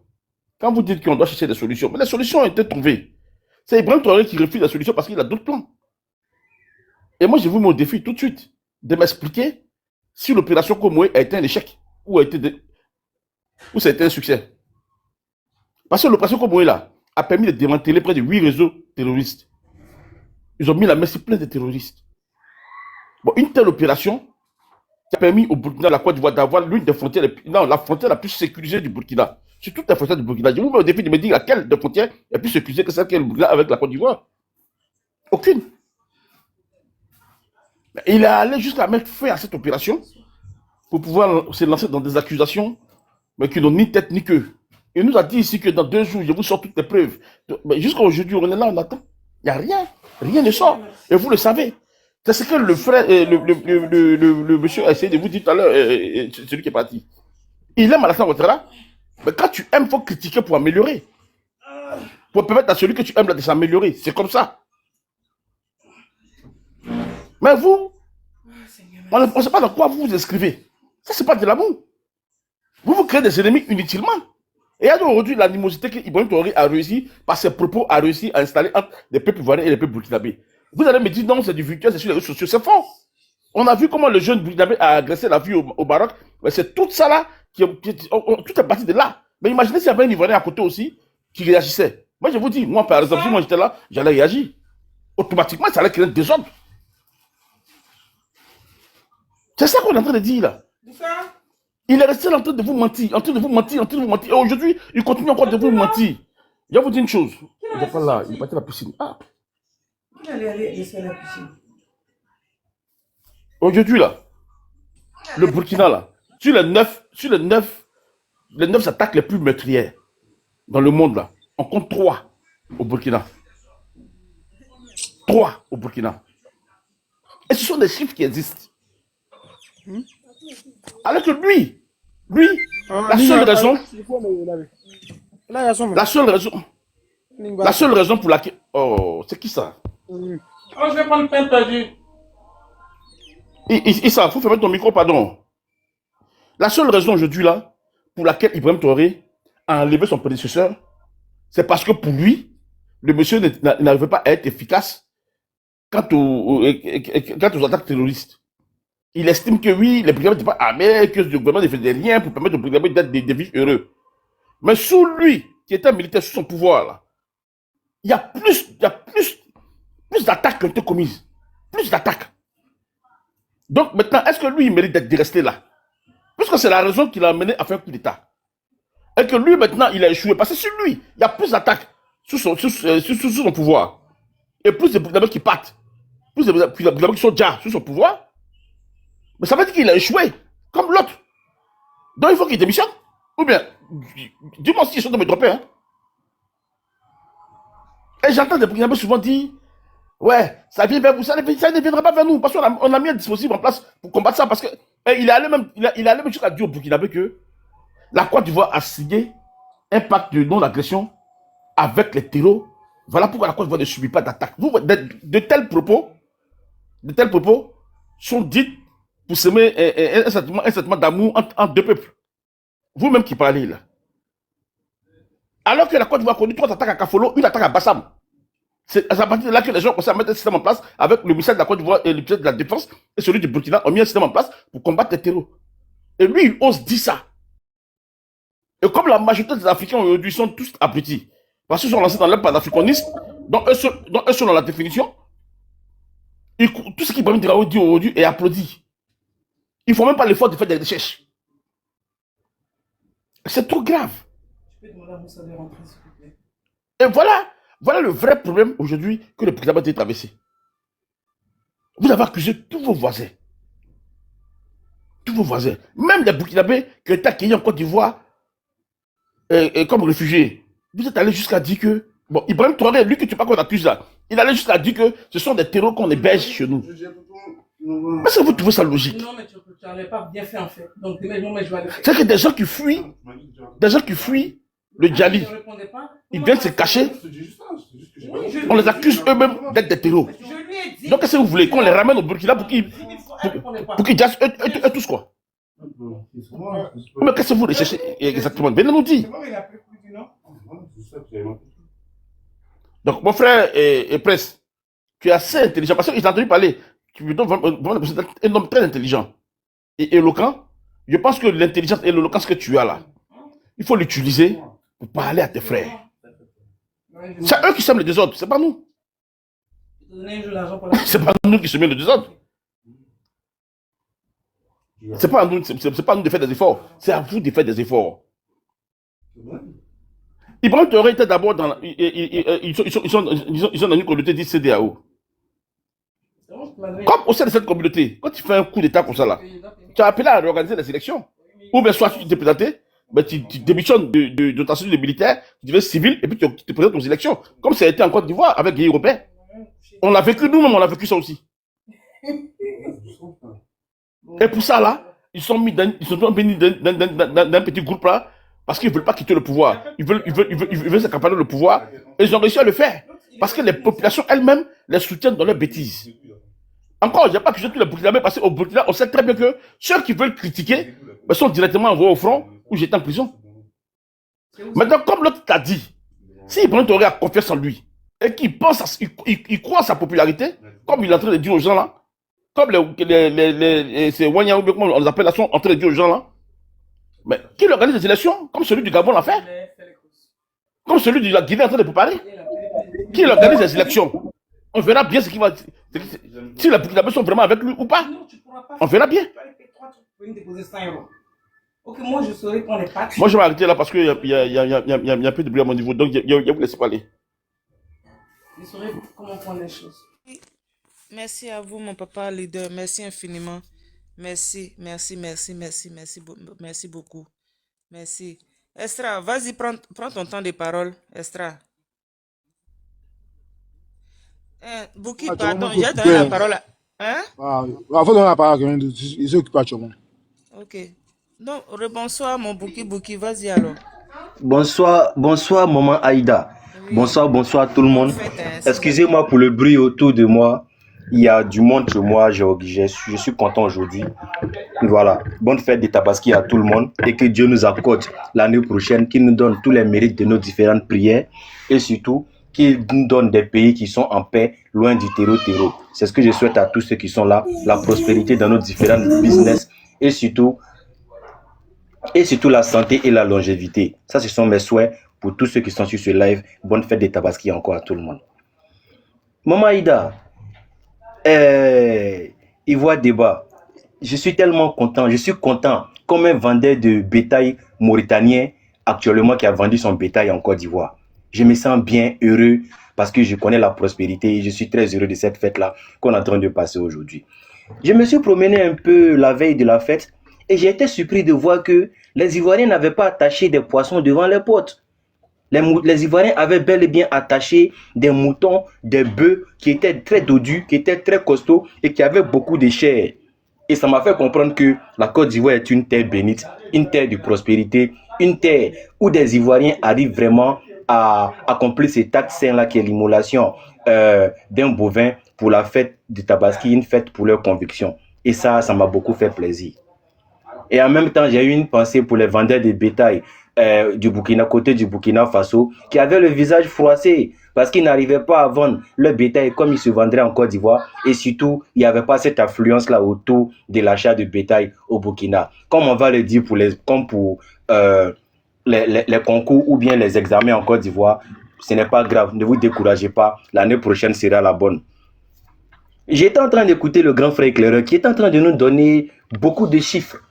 Speaker 5: quand vous dites qu'on doit chercher des solutions, mais les solutions ont été trouvées. C'est Ibrahim Traoré qui refuse la solution parce qu'il a d'autres plans. Et moi, je vous mets au défi tout de suite de m'expliquer si l'opération Komoé a été un échec ou ça a été un succès. Parce que l'opération Komoé là a permis de démanteler près de 8 réseaux terroristes. Ils ont mis la main sur plein de terroristes. Bon, une telle opération qui a permis au Burkina, la Côte d'Ivoire, d'avoir l'une des frontières, la frontière la plus sécurisée du Burkina. Sur toutes les frontières du Burkina. Je vous mets au défi de me dire laquelle des frontières est plus sécurisée que celle qui est le Burkina avec la Côte d'Ivoire. Aucune. Il est allé jusqu'à mettre fin à cette opération pour pouvoir se lancer dans des accusations, mais qui n'ont ni tête ni queue. Il nous a dit ici que dans 2 jours, je vous sors toutes les preuves. Mais jusqu'à aujourd'hui, on est là, on attend. Il n'y a rien. Rien ne sort. Et vous le savez. C'est ce que le frère, le monsieur a essayé de vous dire tout à l'heure, celui qui est parti. Il aime Alassane Ouattara, mais quand tu aimes, il faut critiquer pour améliorer. Pour permettre à celui que tu aimes de s'améliorer. C'est comme ça. Mais vous, on ne sait pas dans quoi vous vous inscrivez. Ça, c'est pas de l'amour. Vous créez des ennemis inutilement. Et il y a aujourd'hui l'animosité qu'Ibrahim Traoré a réussi, par ses propos, a réussi à installer entre les peuples ivoiriens et les peuples burkinabés. Vous allez me dire, non, c'est du virtuel, c'est sur les réseaux sociaux. C'est faux. On a vu comment le jeune burkinabé a agressé la vie au Maroc. Mais c'est tout ça là, tout est parti de là. Mais imaginez s'il y avait un Ivoirien à côté aussi qui réagissait. Moi, je vous dis, moi, par exemple, si moi j'étais là, j'allais réagir. Automatiquement, ça allait créer un désordre. C'est ça qu'on est en train de dire là. Il est resté en train de vous mentir, en train de vous mentir, en train de vous mentir. Et aujourd'hui, il continue encore de vous mentir. Je vais vous dire une chose. Il n'est pas là, il est parti à la piscine. Ah.
Speaker 6: Il allait aller laisser la piscine.
Speaker 5: Aujourd'hui là, le Burkina là, sur les 9 les 9 attaques les plus meurtrières dans le monde, là. On compte 3 au Burkina. 3 au Burkina. Et ce sont des chiffres qui existent. Alors que lui, la seule raison, la seule raison pour laquelle... Oh, c'est qui ça?
Speaker 4: Oh, je vais prendre le pain perdu.
Speaker 5: Issa, il faut fermer ton micro, pardon. La seule raison aujourd'hui, là, pour laquelle Ibrahim Traoré a enlevé son prédécesseur, c'est parce que pour lui, le monsieur n'arrivait pas à être efficace quant aux attaques terroristes. Il estime que oui, les Burkinabés n'étaient pas armés, que le gouvernement ne faisait rien pour permettre aux Burkinabés d'être des vifs heureux. Mais sous lui, qui était un militaire sous son pouvoir, là, il y a plus d'attaques qui ont été commises. Plus d'attaques. Donc maintenant, est-ce que lui, il mérite de rester là? Puisque c'est la raison qui l'a amené à faire un coup d'État. Et que lui, maintenant, il a échoué. Parce que sur lui, il y a plus d'attaques sous son pouvoir. Et plus de Burkinabés qui partent. Plus de Burkinabés qui sont déjà sous son pouvoir. Mais ça veut dire qu'il a échoué. Comme l'autre. Donc il faut qu'il démissionne. Ou bien, dis-moi si je suis de me tromper. Hein. Et j'entends des Burkinabés souvent dire, ouais, ça vient vers vous, ça ne viendra pas vers nous. Parce qu'on a mis un dispositif en place pour combattre ça. Parce que il allait même jusqu'à dire aux Burkinabés que la Côte d'Ivoire a signé un pacte de non-agression avec les terreaux. Voilà pourquoi la Côte d'Ivoire ne subit pas d'attaque. De tels propos sont dits pour semer un sentiment d'amour entre deux peuples. Vous-même qui parlez là. Alors que la Côte d'Ivoire a connu 3 attaques à Kafolo, une attaque à Bassam. C'est à partir de là que les gens ont commencé à mettre un système en place avec le ministère de la Côte d'Ivoire et le ministère de la Défense et celui du Burkina ont mis un système en place pour combattre les terreaux. Et lui, il ose dire ça. Et comme la majorité des Africains aujourd'hui sont tous abrutis, parce qu'ils sont lancés dans leur panafricanisme, dont eux sont dans la définition, tout ce qu'Ibrahim Traoré dit aujourd'hui est applaudi. Ils ne font même pas l'effort de faire des recherches. C'est trop grave.
Speaker 6: Je peux demander à Moussa de rentrer, s'il vous plaît.
Speaker 5: Et voilà le vrai problème aujourd'hui que le président a traversé. Vous avez accusé tous vos voisins. Tous vos voisins. Même les Burkinabés qui ont été accueillis en Côte d'Ivoire comme réfugiés. Vous êtes allé jusqu'à dire que... Bon, Ibrahim Traoré, lui que tu pas qu'on accuse là, il allait jusqu'à dire que ce sont des terreaux qu'on héberge chez nous. Est-ce que vous trouvez ça logique?
Speaker 6: Non, mais tu n'avais pas bien fait en fait. Donc, demain, je vais aller faire.
Speaker 5: C'est que des gens qui fuient le Djali, ils viennent se cacher. On les accuse eux-mêmes d'être des terreaux.
Speaker 6: Je lui ai dit.
Speaker 5: Donc, qu'est-ce que vous voulez? Qu'on les ramène au Burkina pour qu'ils jassent eux tous quoi? Mais qu'est-ce que vous recherchez exactement? Venez nous dire. Donc, mon frère et Presse, tu es assez intelligent parce que j'ai entendu parler. Tu me donnes vraiment un homme très intelligent et éloquent. Je pense que l'intelligence et l'éloquence que tu as là, il faut l'utiliser pour parler à tes frères. C'est eux qui sèment le désordre, c'est pas nous. C'est pas nous qui semons le désordre. C'est pas à nous de faire des efforts. C'est à vous de faire des efforts. Ibrahim Traoré était d'abord dans... Ils sont dans une communauté dite CDAO. Comme au sein de cette communauté, quand tu fais un coup d'état comme ça là, tu as appelé à réorganiser les élections. Ou bien soit tu t'es présenté, ben tu démissionnes de ta statut de militaire, tu deviens civil, et puis tu te présentes aux élections. Comme ça a été en Côte d'Ivoire avec Guy Robert. On l'a vécu nous-mêmes, on a vécu ça aussi. Et pour ça là, ils sont bénis d'un petit groupe là, parce qu'ils ne veulent pas quitter le pouvoir. Ils veulent s'accaparer le pouvoir. Et ils ont réussi à le faire. Parce que les populations elles-mêmes les soutiennent dans leurs bêtises. Encore, il n'y a pas que tous les Burkinabés, parce qu'au Burkina, on sait très bien que ceux qui veulent critiquer sont directement envoyés au front ou jetés en prison. Maintenant, comme l'autre t'a dit, si Ibrahim Traoré a confiance en lui, et qu'il il croit à sa popularité, comme il est en train de dire aux gens là, comme ces Wanya, ou comment on les appelle là, sont en train de dire aux gens là, mais qu'il organise des élections, comme celui du Gabon l'a fait, comme celui de la Guinée est en train de préparer, qu'il organise des élections. On verra bien ce qu'il va... Si les Burkinabés sont vraiment avec lui ou pas. On verra bien.
Speaker 6: Ok, moi je saurais prendre les pattes.
Speaker 5: Moi je vais arrêter là parce qu'il y a plus de bruit à mon niveau. Donc je vous laisse parler.
Speaker 6: Je saurais comment prendre les choses.
Speaker 2: Merci à vous, mon papa leader. Merci infiniment. Merci beaucoup. Merci. Estra, vas-y, prends ton temps de parole. Estra. Bouki,
Speaker 7: Ah, tu vois,
Speaker 2: pardon,
Speaker 7: moi,
Speaker 2: j'ai donné la
Speaker 7: occupé.
Speaker 2: parole à... Hein?
Speaker 7: Ah, il faut donner la parole à quelqu'un d'autre. Il s'est occupé actuellement.
Speaker 2: Ok. Donc, rebonsoir, mon Bouki, vas-y alors.
Speaker 8: Bonsoir, bonsoir, maman Aïda.
Speaker 2: Oui.
Speaker 8: Bonsoir tout le
Speaker 2: Bonne
Speaker 8: monde.
Speaker 2: fête, hein, s'il vous plaît.
Speaker 8: Excusez-moi pour le bruit autour de moi. Il y a du monde chez moi. Je suis content aujourd'hui. Voilà. Bonne fête de Tabaski à tout le monde et que Dieu nous accorde l'année prochaine, qu'il nous donne tous les mérites de nos différentes prières et surtout qu'il nous donne des pays qui sont en paix, loin du terreau. C'est ce que je souhaite à tous ceux qui sont là, la prospérité dans nos différents business et surtout la santé et la longévité. Ça, ce sont mes souhaits pour tous ceux qui sont sur ce live. Bonne fête de Tabaski encore à tout le monde. Maman Aïda, Ivoire Débat, je suis tellement content. Je suis content comme un vendeur de bétail mauritanien actuellement qui a vendu son bétail en Côte d'Ivoire. Je me sens bien heureux parce que je connais la prospérité et je suis très heureux de cette fête-là qu'on est en train de passer aujourd'hui. Je me suis promené un peu la veille de la fête et j'ai été surpris de voir que les Ivoiriens n'avaient pas attaché des poissons devant les portes. Les Ivoiriens avaient bel et bien attaché des moutons, des bœufs qui étaient très dodus, qui étaient très costauds et qui avaient beaucoup de chair. Et ça m'a fait comprendre que la Côte d'Ivoire est une terre bénite, une terre de prospérité, une terre où des Ivoiriens arrivent vraiment à accomplir cet acte saint-là qui est l'immolation d'un bovin pour la fête de Tabaski, une fête pour leurs convictions. Et ça m'a beaucoup fait plaisir. Et en même temps, j'ai eu une pensée pour les vendeurs de bétail côté du Burkina Faso, qui avaient le visage froissé parce qu'ils n'arrivaient pas à vendre leur bétail comme ils se vendraient en Côte d'Ivoire. Et surtout, il n'y avait pas cette affluence-là autour de l'achat de bétail au Burkina. Comme on va le dire pour les concours ou bien les examens en Côte d'Ivoire, ce n'est pas grave, ne vous découragez pas, l'année prochaine sera la bonne. J'étais en train d'écouter le grand frère éclaireur qui est en train de nous donner beaucoup de chiffres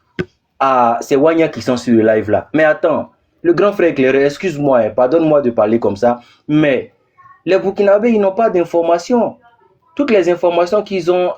Speaker 8: à ces Wanya qui sont sur le live là. Mais attends, le grand frère éclaireur, excuse-moi, pardonne-moi de parler comme ça, mais les Burkinabés, ils n'ont pas d'informations. Toutes les informations qu'ils ont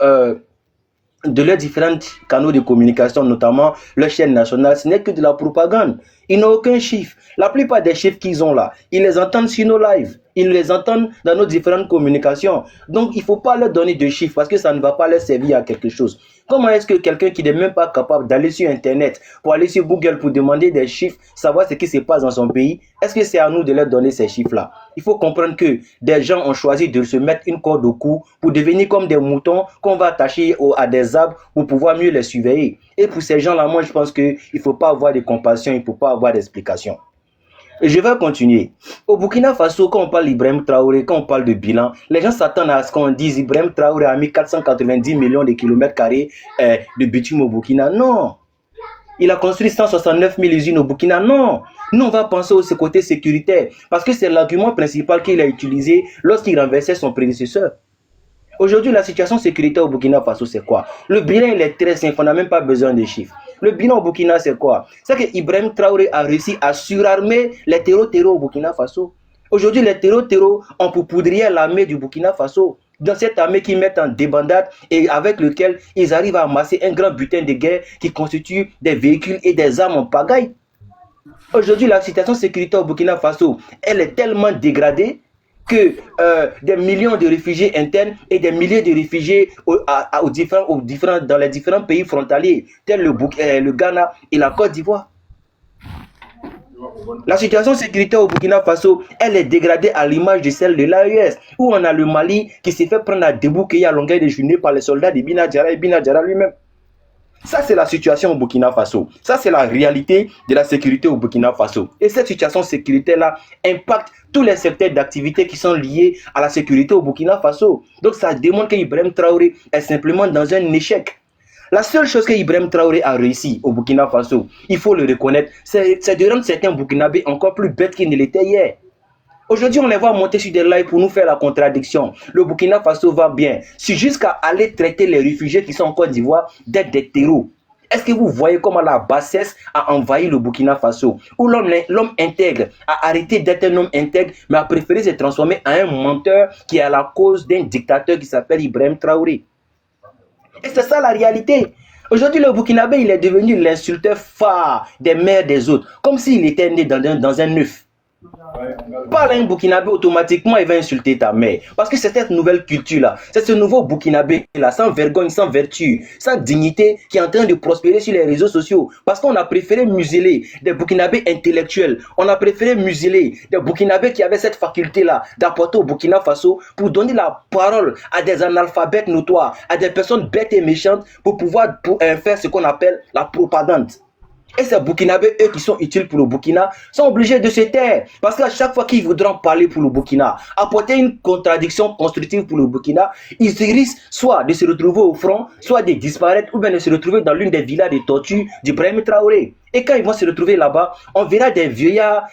Speaker 8: de leurs différents canaux de communication, notamment leur chaîne nationale, ce n'est que de la propagande. Ils n'ont aucun chiffre. La plupart des chiffres qu'ils ont là, ils les entendent sur nos lives. Ils les entendent dans nos différentes communications. Donc, il ne faut pas leur donner de chiffres parce que ça ne va pas leur servir à quelque chose. Comment est-ce que quelqu'un qui n'est même pas capable d'aller sur Internet, pour aller sur Google, pour demander des chiffres, savoir ce qui se passe dans son pays, est-ce que c'est à nous de leur donner ces chiffres-là? Il faut comprendre que des gens ont choisi de se mettre une corde au cou pour devenir comme des moutons qu'on va attacher à des arbres pour pouvoir mieux les surveiller. Et pour ces gens-là, moi, je pense qu'il ne faut pas avoir de compassion, il ne faut pas avoir d'explication. Et je vais continuer. Au Burkina Faso, quand on parle d'Ibrahim Traoré, quand on parle de bilan, les gens s'attendent à ce qu'on dise Ibrahim Traoré a mis 490 millions de kilomètres carrés de bitume au Burkina. Non. Il a construit 169 000 usines au Burkina. Non. Nous, on va penser au côté sécuritaire. Parce que c'est l'argument principal qu'il a utilisé lorsqu'il renversait son prédécesseur. Aujourd'hui, la situation sécuritaire au Burkina Faso, c'est quoi? Le bilan, il est très simple, on n'a même pas besoin de chiffres. Le bilan au Burkina, c'est quoi? C'est que Ibrahim Traoré a réussi à surarmer les terreaux au Burkina Faso. Aujourd'hui, les terreaux ont pour poudrière l'armée du Burkina Faso. Dans cette armée qu'ils mettent en débandade et avec lequel ils arrivent à amasser un grand butin de guerre qui constitue des véhicules et des armes en pagaille. Aujourd'hui, la situation sécuritaire au Burkina Faso, elle est tellement dégradée que des millions de réfugiés internes et des milliers de réfugiés dans les différents pays frontaliers, tels le Ghana et la Côte d'Ivoire. La situation sécuritaire au Burkina Faso, elle est dégradée à l'image de celle de l'AES, où on a le Mali qui s'est fait prendre à débouquer à longueur de journée par les soldats de Binadjara et Binadjara lui-même. Ça, c'est la situation au Burkina Faso. Ça, c'est la réalité de la sécurité au Burkina Faso. Et cette situation sécuritaire-là impacte tous les secteurs d'activité qui sont liés à la sécurité au Burkina Faso. Donc, ça démontre qu'Ibrahim Traoré est simplement dans un échec. La seule chose qu'Ibrahim Traoré a réussi au Burkina Faso, il faut le reconnaître, c'est de rendre certains Burkinabés encore plus bêtes qu'ils ne l'étaient hier. Aujourd'hui, on les voit monter sur des lives pour nous faire la contradiction. Le Burkina Faso va bien. C'est jusqu'à aller traiter les réfugiés qui sont en Côte d'Ivoire d'être des terreaux. Est-ce que vous voyez comment la bassesse a envahi le Burkina Faso? Où l'homme intègre a arrêté d'être un homme intègre, mais a préféré se transformer en un menteur qui est à la cause d'un dictateur qui s'appelle Ibrahim Traoré. Et c'est ça la réalité. Aujourd'hui, le Burkinabé, il est devenu l'insulteur phare des mères des autres, comme s'il était né dans un œuf. Parle à un Burkinabé, automatiquement, il va insulter ta mère. Parce que c'est cette nouvelle culture-là, c'est ce nouveau Burkinabé-là, sans vergogne, sans vertu, sans dignité, qui est en train de prospérer sur les réseaux sociaux. Parce qu'on a préféré museler des Burkinabés intellectuels. On a préféré museler des Burkinabés qui avaient cette faculté-là d'apporter au Burkina Faso pour donner la parole à des analphabètes notoires, à des personnes bêtes et méchantes pour pouvoir faire ce qu'on appelle la propagande. Et ces Burkinabés, eux qui sont utiles pour le Burkina, sont obligés de se taire. Parce qu'à chaque fois qu'ils voudront parler pour le Burkina, apporter une contradiction constructive pour le Burkina, ils risquent soit de se retrouver au front, soit de disparaître, ou bien de se retrouver dans l'une des villas de torture d'Ibrahim Traoré. Et quand ils vont se retrouver là-bas, on verra des vieillards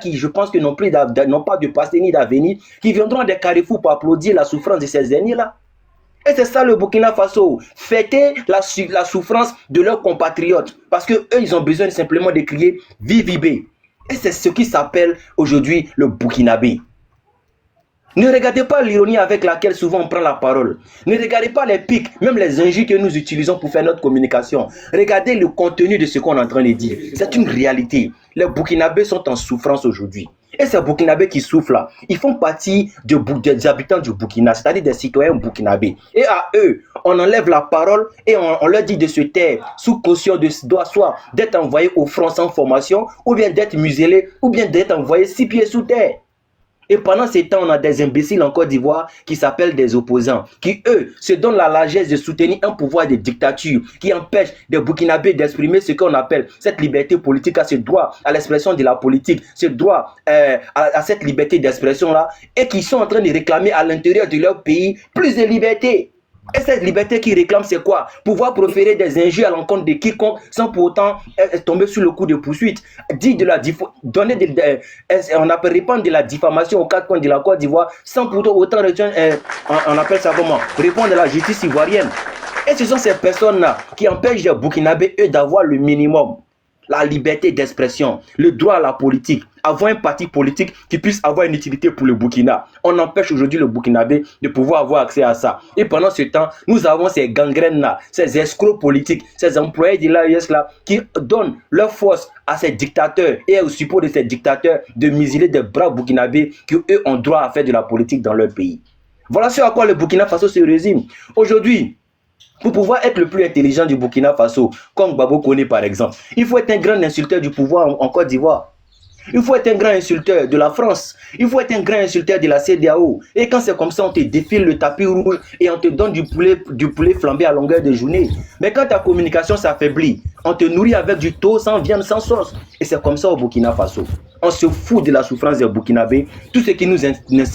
Speaker 8: qui, je pense que n'ont pas de passé ni d'avenir, qui viendront des carrefours pour applaudir la souffrance de ces derniers-là. Et c'est ça le Burkina Faso, fêter la souffrance de leurs compatriotes. Parce qu'eux, ils ont besoin simplement de crier « Vivibé ». Et c'est ce qui s'appelle aujourd'hui le Burkinabé. Ne regardez pas l'ironie avec laquelle souvent on prend la parole. Ne regardez pas les pics, même les injures que nous utilisons pour faire notre communication. Regardez le contenu de ce qu'on est en train de dire. C'est une réalité. Les Burkinabés sont en souffrance aujourd'hui. Et ces Burkinabés qui souffrent là, ils font partie des habitants du Burkina, c'est-à-dire des citoyens burkinabés. Et à eux, on enlève la parole et on leur dit de se taire sous caution soit d'être envoyés au front sans formation, ou bien d'être muselés, ou bien d'être envoyés 6 pieds sous terre. Et pendant ces temps, on a des imbéciles en Côte d'Ivoire qui s'appellent des opposants, qui eux se donnent la largesse de soutenir un pouvoir de dictature qui empêche des Burkinabés d'exprimer ce qu'on appelle cette liberté politique, à ce droit à l'expression de la politique, ce droit à cette liberté d'expression-là, et qui sont en train de réclamer à l'intérieur de leur pays plus de liberté. Et cette liberté qu'ils réclament, c'est quoi? Pouvoir proférer des injures à l'encontre de quiconque sans pour autant tomber sur le coup de poursuite. On appelle répandre de la diffamation aux quatre coins de la Côte d'Ivoire sans pour autant on appelle ça comment? Répondre à la justice ivoirienne. Et ce sont ces personnes-là qui empêchent les Burkinabés, eux, d'avoir le minimum. La liberté d'expression, le droit à la politique, avoir un parti politique qui puisse avoir une utilité pour le Burkina. On empêche aujourd'hui le Burkinabé de pouvoir avoir accès à ça. Et pendant ce temps, nous avons ces gangrènes-là, ces escrocs politiques, ces employés de l'AES-là qui donnent leur force à ces dictateurs et au support de ces dictateurs de museler des braves Burkinabés qui, eux, ont droit à faire de la politique dans leur pays. Voilà ce à quoi le Burkina Faso se résume. Aujourd'hui, pour pouvoir être le plus intelligent du Burkina Faso, comme Babo Koné par exemple, il faut être un grand insulteur du pouvoir en Côte d'Ivoire. Il faut être un grand insulteur de la France. Il faut être un grand insulteur de la CEDEAO. Et quand c'est comme ça, on te défile le tapis rouge et on te donne du poulet flambé à longueur de journée. Mais quand ta communication s'affaiblit, on te nourrit avec du thon sans viande, sans sauce. Et c'est comme ça au Burkina Faso. On se fout de la souffrance des Burkinabés. Tout ce qui nous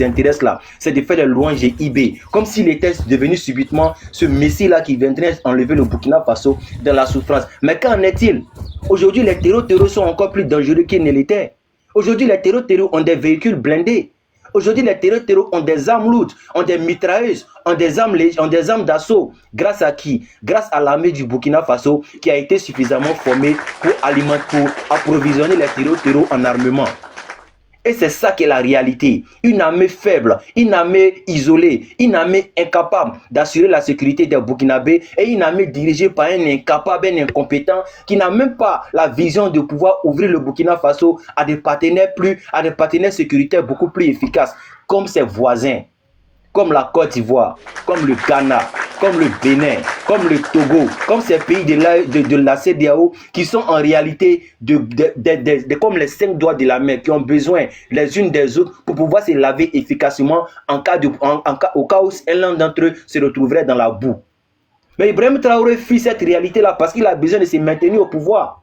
Speaker 8: intéresse là, c'est de faire les louanges et IB. Comme s'il était devenu subitement ce messie-là qui viendrait enlever le Burkina Faso dans la souffrance. Mais qu'en est-il? Aujourd'hui, les terreaux sont encore plus dangereux qu'ils ne l'étaient. Aujourd'hui, les terreaux ont des véhicules blindés. Aujourd'hui, les terreaux ont des armes lourdes, ont des mitrailleuses, ont des armes d'assaut. Grâce à qui? Grâce à l'armée du Burkina Faso qui a été suffisamment formée pour approvisionner les terreaux en armement. Et c'est ça qui est la réalité. Une armée faible, une armée isolée, une armée incapable d'assurer la sécurité des Burkinabés et une armée dirigée par un incapable, un incompétent qui n'a même pas la vision de pouvoir ouvrir le Burkina Faso à des partenaires sécuritaires beaucoup plus efficaces comme ses voisins, comme la Côte d'Ivoire, comme le Ghana, comme le Bénin, comme le Togo, comme ces pays de la CEDEAO qui sont en réalité comme les 5 doigts de la main qui ont besoin les unes des autres pour pouvoir se laver efficacement au cas où l'un d'entre eux se retrouverait dans la boue. Mais Ibrahim Traoré fit cette réalité-là parce qu'il a besoin de se maintenir au pouvoir.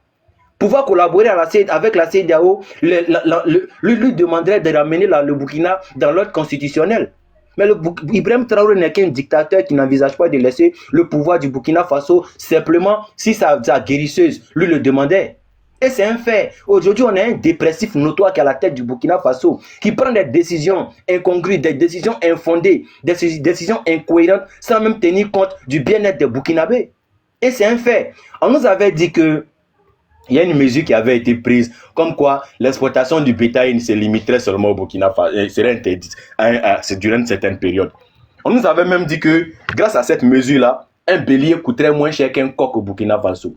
Speaker 8: Pouvoir collaborer avec la CEDEAO lui demanderait de ramener le Burkina dans l'ordre constitutionnel. Mais Ibrahim Traoré n'est qu'un dictateur qui n'envisage pas de laisser le pouvoir du Burkina Faso simplement si sa guérisseuse lui le demandait. Et c'est un fait. Aujourd'hui, on a un dépressif notoire qui est à la tête du Burkina Faso, qui prend des décisions incongrues, des décisions infondées, des décisions incohérentes, sans même tenir compte du bien-être des Burkinabés. Et c'est un fait. On nous avait dit que il y a une mesure qui avait été prise, comme quoi l'exploitation du bétail se limiterait seulement au Burkina Faso, serait interdite durant une certaine période. On nous avait même dit que grâce à cette mesure-là, un bélier coûterait moins cher qu'un coq au Burkina Faso.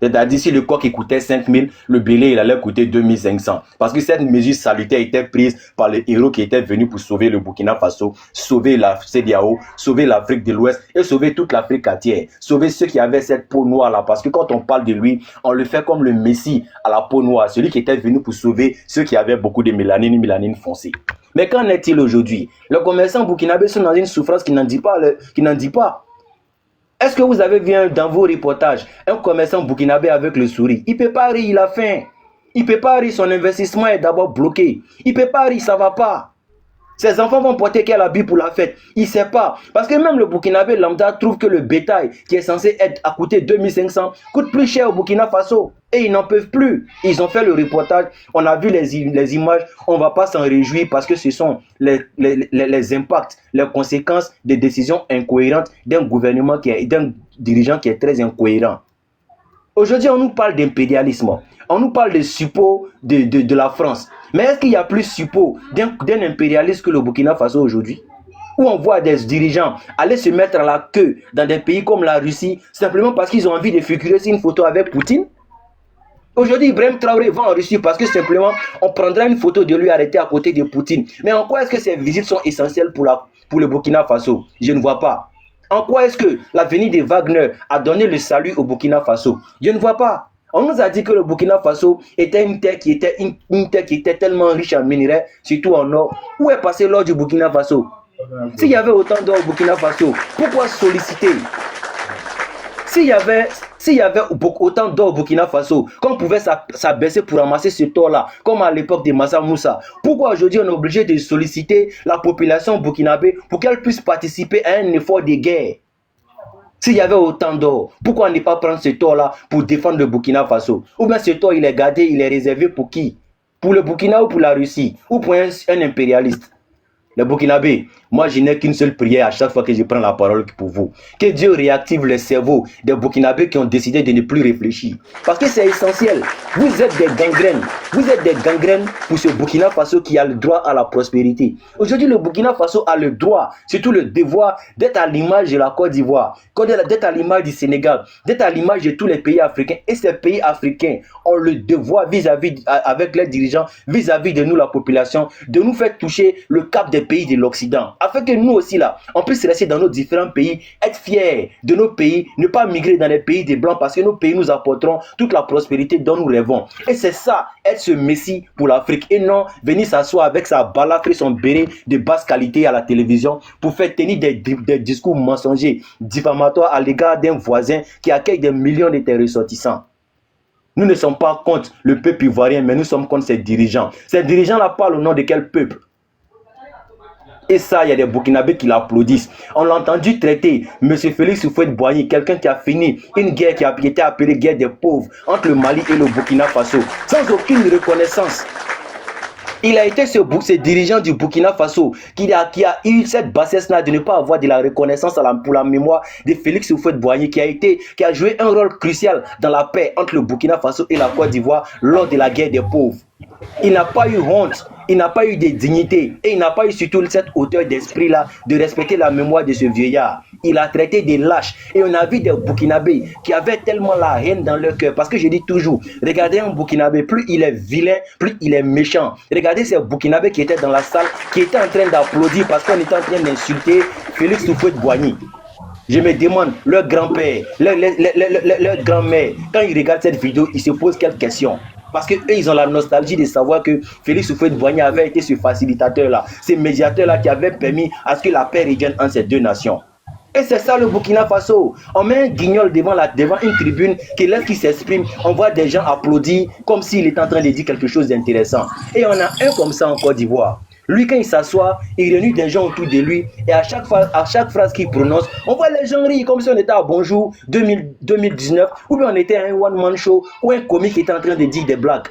Speaker 8: C'est-à-dire, si le coq coûtait 5 000, le bélier, il allait coûter 2 500. Parce que cette mesure salutaire était prise par les héros qui étaient venus pour sauver le Burkina Faso, sauver la CEDEAO, sauver l'Afrique de l'Ouest et sauver toute l'Afrique entière. Sauver ceux qui avaient cette peau noire-là. Parce que quand on parle de lui, on le fait comme le Messie à la peau noire. Celui qui était venu pour sauver ceux qui avaient beaucoup de mélanine foncée. Mais qu'en est-il aujourd'hui? Les commerçants burkinabés sont dans une souffrance qui n'en dit pas. Est-ce que vous avez vu dans vos reportages un commerçant burkinabé avec le sourire? Il ne peut pas rire, il a faim. Il ne peut pas rire, son investissement est d'abord bloqué. Il ne peut pas rire, ça ne va pas. Ses enfants vont porter quel habit pour la fête? Il ne sait pas. Parce que même le Burkinabé lambda trouve que le bétail qui est censé être à coûter 2500 coûte plus cher au Burkina Faso. Et ils n'en peuvent plus. Ils ont fait le reportage. On a vu les images. On ne va pas s'en réjouir parce que ce sont les impacts, les conséquences des décisions incohérentes d'un gouvernement d'un dirigeant qui est très incohérent. Aujourd'hui, on nous parle d'impérialisme. On nous parle des suppôts de la France. Mais est-ce qu'il y a plus suppôts d'un impérialiste que le Burkina Faso aujourd'hui? Où on voit des dirigeants aller se mettre à la queue dans des pays comme la Russie simplement parce qu'ils ont envie de figurer sur une photo avec Poutine? Aujourd'hui, Ibrahim Traoré va en Russie parce que simplement on prendra une photo de lui arrêté à côté de Poutine. Mais en quoi est-ce que ces visites sont essentielles pour le Burkina Faso? Je ne vois pas. En quoi est-ce que la venue de Wagner a donné le salut au Burkina Faso? Je ne vois pas. On nous a dit que le Burkina Faso était une terre qui était tellement riche en minerais, surtout en or. Où est passé l'or du Burkina Faso? S'il y avait autant d'or au Burkina Faso, pourquoi solliciter? S'il y avait autant d'or au Burkina Faso, qu'on pouvait s'abaisser pour ramasser ce or-là, comme à l'époque de Massa Moussa, pourquoi aujourd'hui on est obligé de solliciter la population burkinabé pour qu'elle puisse participer à un effort de guerre? S'il y avait autant d'or, pourquoi ne pas prendre ce or-là pour défendre le Burkina Faso? Ou bien ce or, il est gardé, il est réservé pour qui? Pour le Burkina ou pour la Russie? Ou pour un impérialiste? Les Burkinabés, moi je n'ai qu'une seule prière à chaque fois que je prends la parole pour vous. Que Dieu réactive le cerveau des Burkinabés qui ont décidé de ne plus réfléchir. Parce que c'est essentiel. Vous êtes des gangrènes. Vous êtes des gangrènes pour ce Burkina Faso qui a le droit à la prospérité. Aujourd'hui, le Burkina Faso a le droit, surtout le devoir, d'être à l'image de la Côte d'Ivoire, d'être à l'image du Sénégal, d'être à l'image de tous les pays africains. Et ces pays africains ont le devoir avec les dirigeants, vis-à-vis de nous, la population, de nous faire toucher le cap des pays de l'Occident, afin que nous aussi là, on puisse rester dans nos différents pays, être fiers de nos pays, ne pas migrer dans les pays des Blancs parce que nos pays nous apporteront toute la prospérité dont nous rêvons. Et c'est ça, être ce messie pour l'Afrique, et non venir s'asseoir avec sa balafre et son béret de basse qualité à la télévision pour faire tenir des discours mensongers, diffamatoires à l'égard d'un voisin qui accueille des millions de tes ressortissants. Nous ne sommes pas contre le peuple ivoirien, mais nous sommes contre ses dirigeants. Ces dirigeants-là parlent au nom de quel peuple? Et ça, il y a des Burkinabés qui l'applaudissent. On l'a entendu traiter M. Félix Houphouët-Boigny, quelqu'un qui a fini une guerre qui a été appelée guerre des pauvres entre le Mali et le Burkina Faso, sans aucune reconnaissance. Il a été ce dirigeant du Burkina Faso qui a eu cette bassesse-là de ne pas avoir de la reconnaissance pour la mémoire de Félix Houphouët-Boigny qui a joué un rôle crucial dans la paix entre le Burkina Faso et la Côte d'Ivoire lors de la guerre des pauvres. Il n'a pas eu honte, il n'a pas eu de dignité et il n'a pas eu surtout cette hauteur d'esprit-là de respecter la mémoire de ce vieillard. Il a traité des lâches et on a vu des Burkinabés qui avaient tellement la haine dans leur cœur. Parce que je dis toujours, regardez un Burkinabé, plus il est vilain, plus il est méchant. Regardez ces Burkinabés qui étaient dans la salle, qui étaient en train d'applaudir parce qu'on était en train d'insulter Félix Houphouët-Boigny. Je me demande, leur grand-père, leur grand-mère, quand ils regardent cette vidéo, ils se posent quelques questions. Parce qu'eux, ils ont la nostalgie de savoir que Félix Houphouët-Boigny avait été ce facilitateur-là, ce médiateur-là qui avait permis à ce que la paix revienne entre ces deux nations. Et c'est ça le Burkina Faso. On met un guignol devant une tribune qui s'exprime. On voit des gens applaudir comme s'il était en train de dire quelque chose d'intéressant. Et on a un comme ça en Côte d'Ivoire. Lui, quand il s'assoit, il réunit des gens autour de lui. Et à chaque phrase qu'il prononce, on voit les gens rire comme si on était à Bonjour 2019. Ou bien on était à un one-man show ou un comique qui était en train de dire des blagues.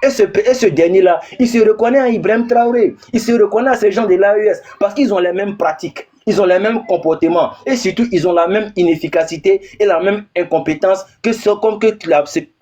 Speaker 8: Et ce dernier-là, il se reconnaît à Ibrahim Traoré. Il se reconnaît à ces gens de l'AES parce qu'ils ont les mêmes pratiques. Ils ont les mêmes comportements. Et surtout, ils ont la même inefficacité et la même incompétence que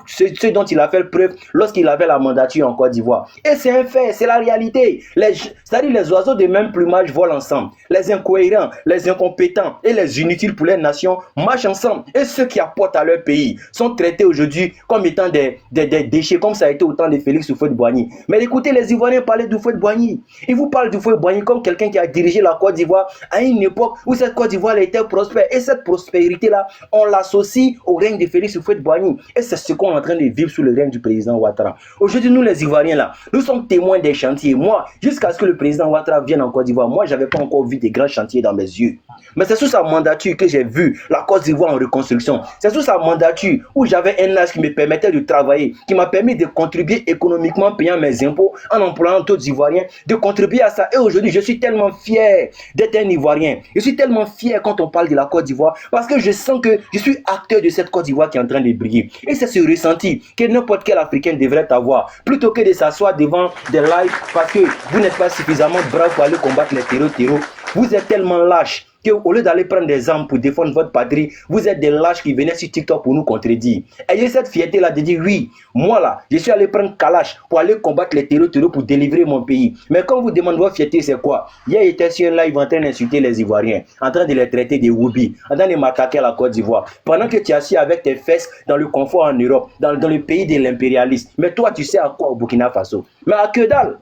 Speaker 8: ce dont il a fait preuve lorsqu'il avait la mandature en Côte d'Ivoire. Et c'est un fait, c'est la réalité. C'est-à-dire les oiseaux de même plumage volent ensemble. Les incohérents, les incompétents et les inutiles pour les nations marchent ensemble. Et ceux qui apportent à leur pays sont traités aujourd'hui comme étant des déchets, comme ça a été au temps de Félix Houphouët-Boigny. Mais écoutez, les Ivoiriens parler d'Houphouët-Boigny. Ils vous parlent d'Houphouët-Boigny comme quelqu'un qui a dirigé la Côte d'Ivoire à une époque où cette Côte d'Ivoire était prospère. Et cette prospérité-là, on l'associe au règne de Félix Houphouët-Boigny. Et c'est ce qu'on est en train de vivre sous le règne du président Ouattara. Aujourd'hui, nous les Ivoiriens là, nous sommes témoins des chantiers. Moi, jusqu'à ce que le président Ouattara vienne en Côte d'Ivoire, moi, je n'avais pas encore vu des grands chantiers dans mes yeux. Mais c'est sous sa mandature que j'ai vu la Côte d'Ivoire en reconstruction. C'est sous sa mandature où j'avais un âge qui me permettait de travailler, qui m'a permis de contribuer économiquement en payant mes impôts, en employant d'autres Ivoiriens, de contribuer à ça. Et aujourd'hui, je suis tellement fier d'être un Ivoirien. Je suis tellement fier quand on parle de la Côte d'Ivoire parce que je sens que je suis acteur de cette Côte d'Ivoire qui est en train de briller. Et c'est ce ressenti que n'importe quel Africain devrait avoir. Plutôt que de s'asseoir devant des lives parce que vous n'êtes pas suffisamment brave pour aller combattre les terreaux. Vous êtes tellement lâche qu'au lieu d'aller prendre des armes pour défendre votre patrie, vous êtes des lâches qui venaient sur TikTok pour nous contredire. Ayez cette fierté-là de dire oui, moi là, je suis allé prendre Kalash pour aller combattre les terreaux pour délivrer mon pays. Mais quand vous demandez votre fierté, c'est quoi? Hier, il était sur un live en train d'insulter les Ivoiriens, en train de les traiter de woubi, en train de m'attaquer à la Côte d'Ivoire. Pendant que tu es assis avec tes fesses dans le confort en Europe, dans le pays de l'impérialisme. Mais toi, tu sais à quoi au Burkina Faso? Mais à que dalle!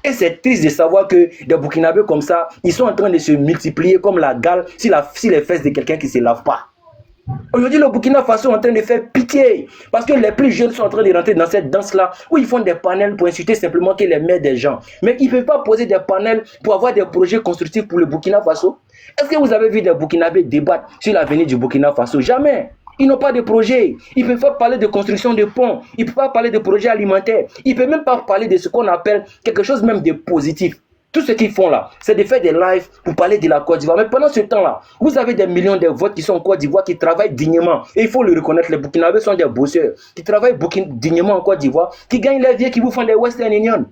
Speaker 8: Et c'est triste de savoir que des Burkinabés comme ça, ils sont en train de se multiplier comme la gale si les fesses de quelqu'un qui ne se lave pas. Aujourd'hui, le Burkina Faso est en train de faire pitié parce que les plus jeunes sont en train de rentrer dans cette danse-là où ils font des panels pour insulter simplement que les mères des gens. Mais ils ne peuvent pas poser des panels pour avoir des projets constructifs pour le Burkina Faso. Est-ce que vous avez vu des Burkinabés débattre sur l'avenir du Burkina Faso? Jamais. Ils n'ont pas de projet. Ils ne peuvent pas parler de construction de ponts. Ils ne peuvent pas parler de projets alimentaires. Ils ne peuvent même pas parler de ce qu'on appelle quelque chose même de positif. Tout ce qu'ils font là, c'est de faire des lives pour parler de la Côte d'Ivoire. Mais pendant ce temps-là, vous avez des millions de votes qui sont en Côte d'Ivoire, qui travaillent dignement. Et il faut le reconnaître, les Burkinabés sont des bosseurs, qui travaillent dignement en Côte d'Ivoire, qui gagnent leur vie, qui vous font des Western Union.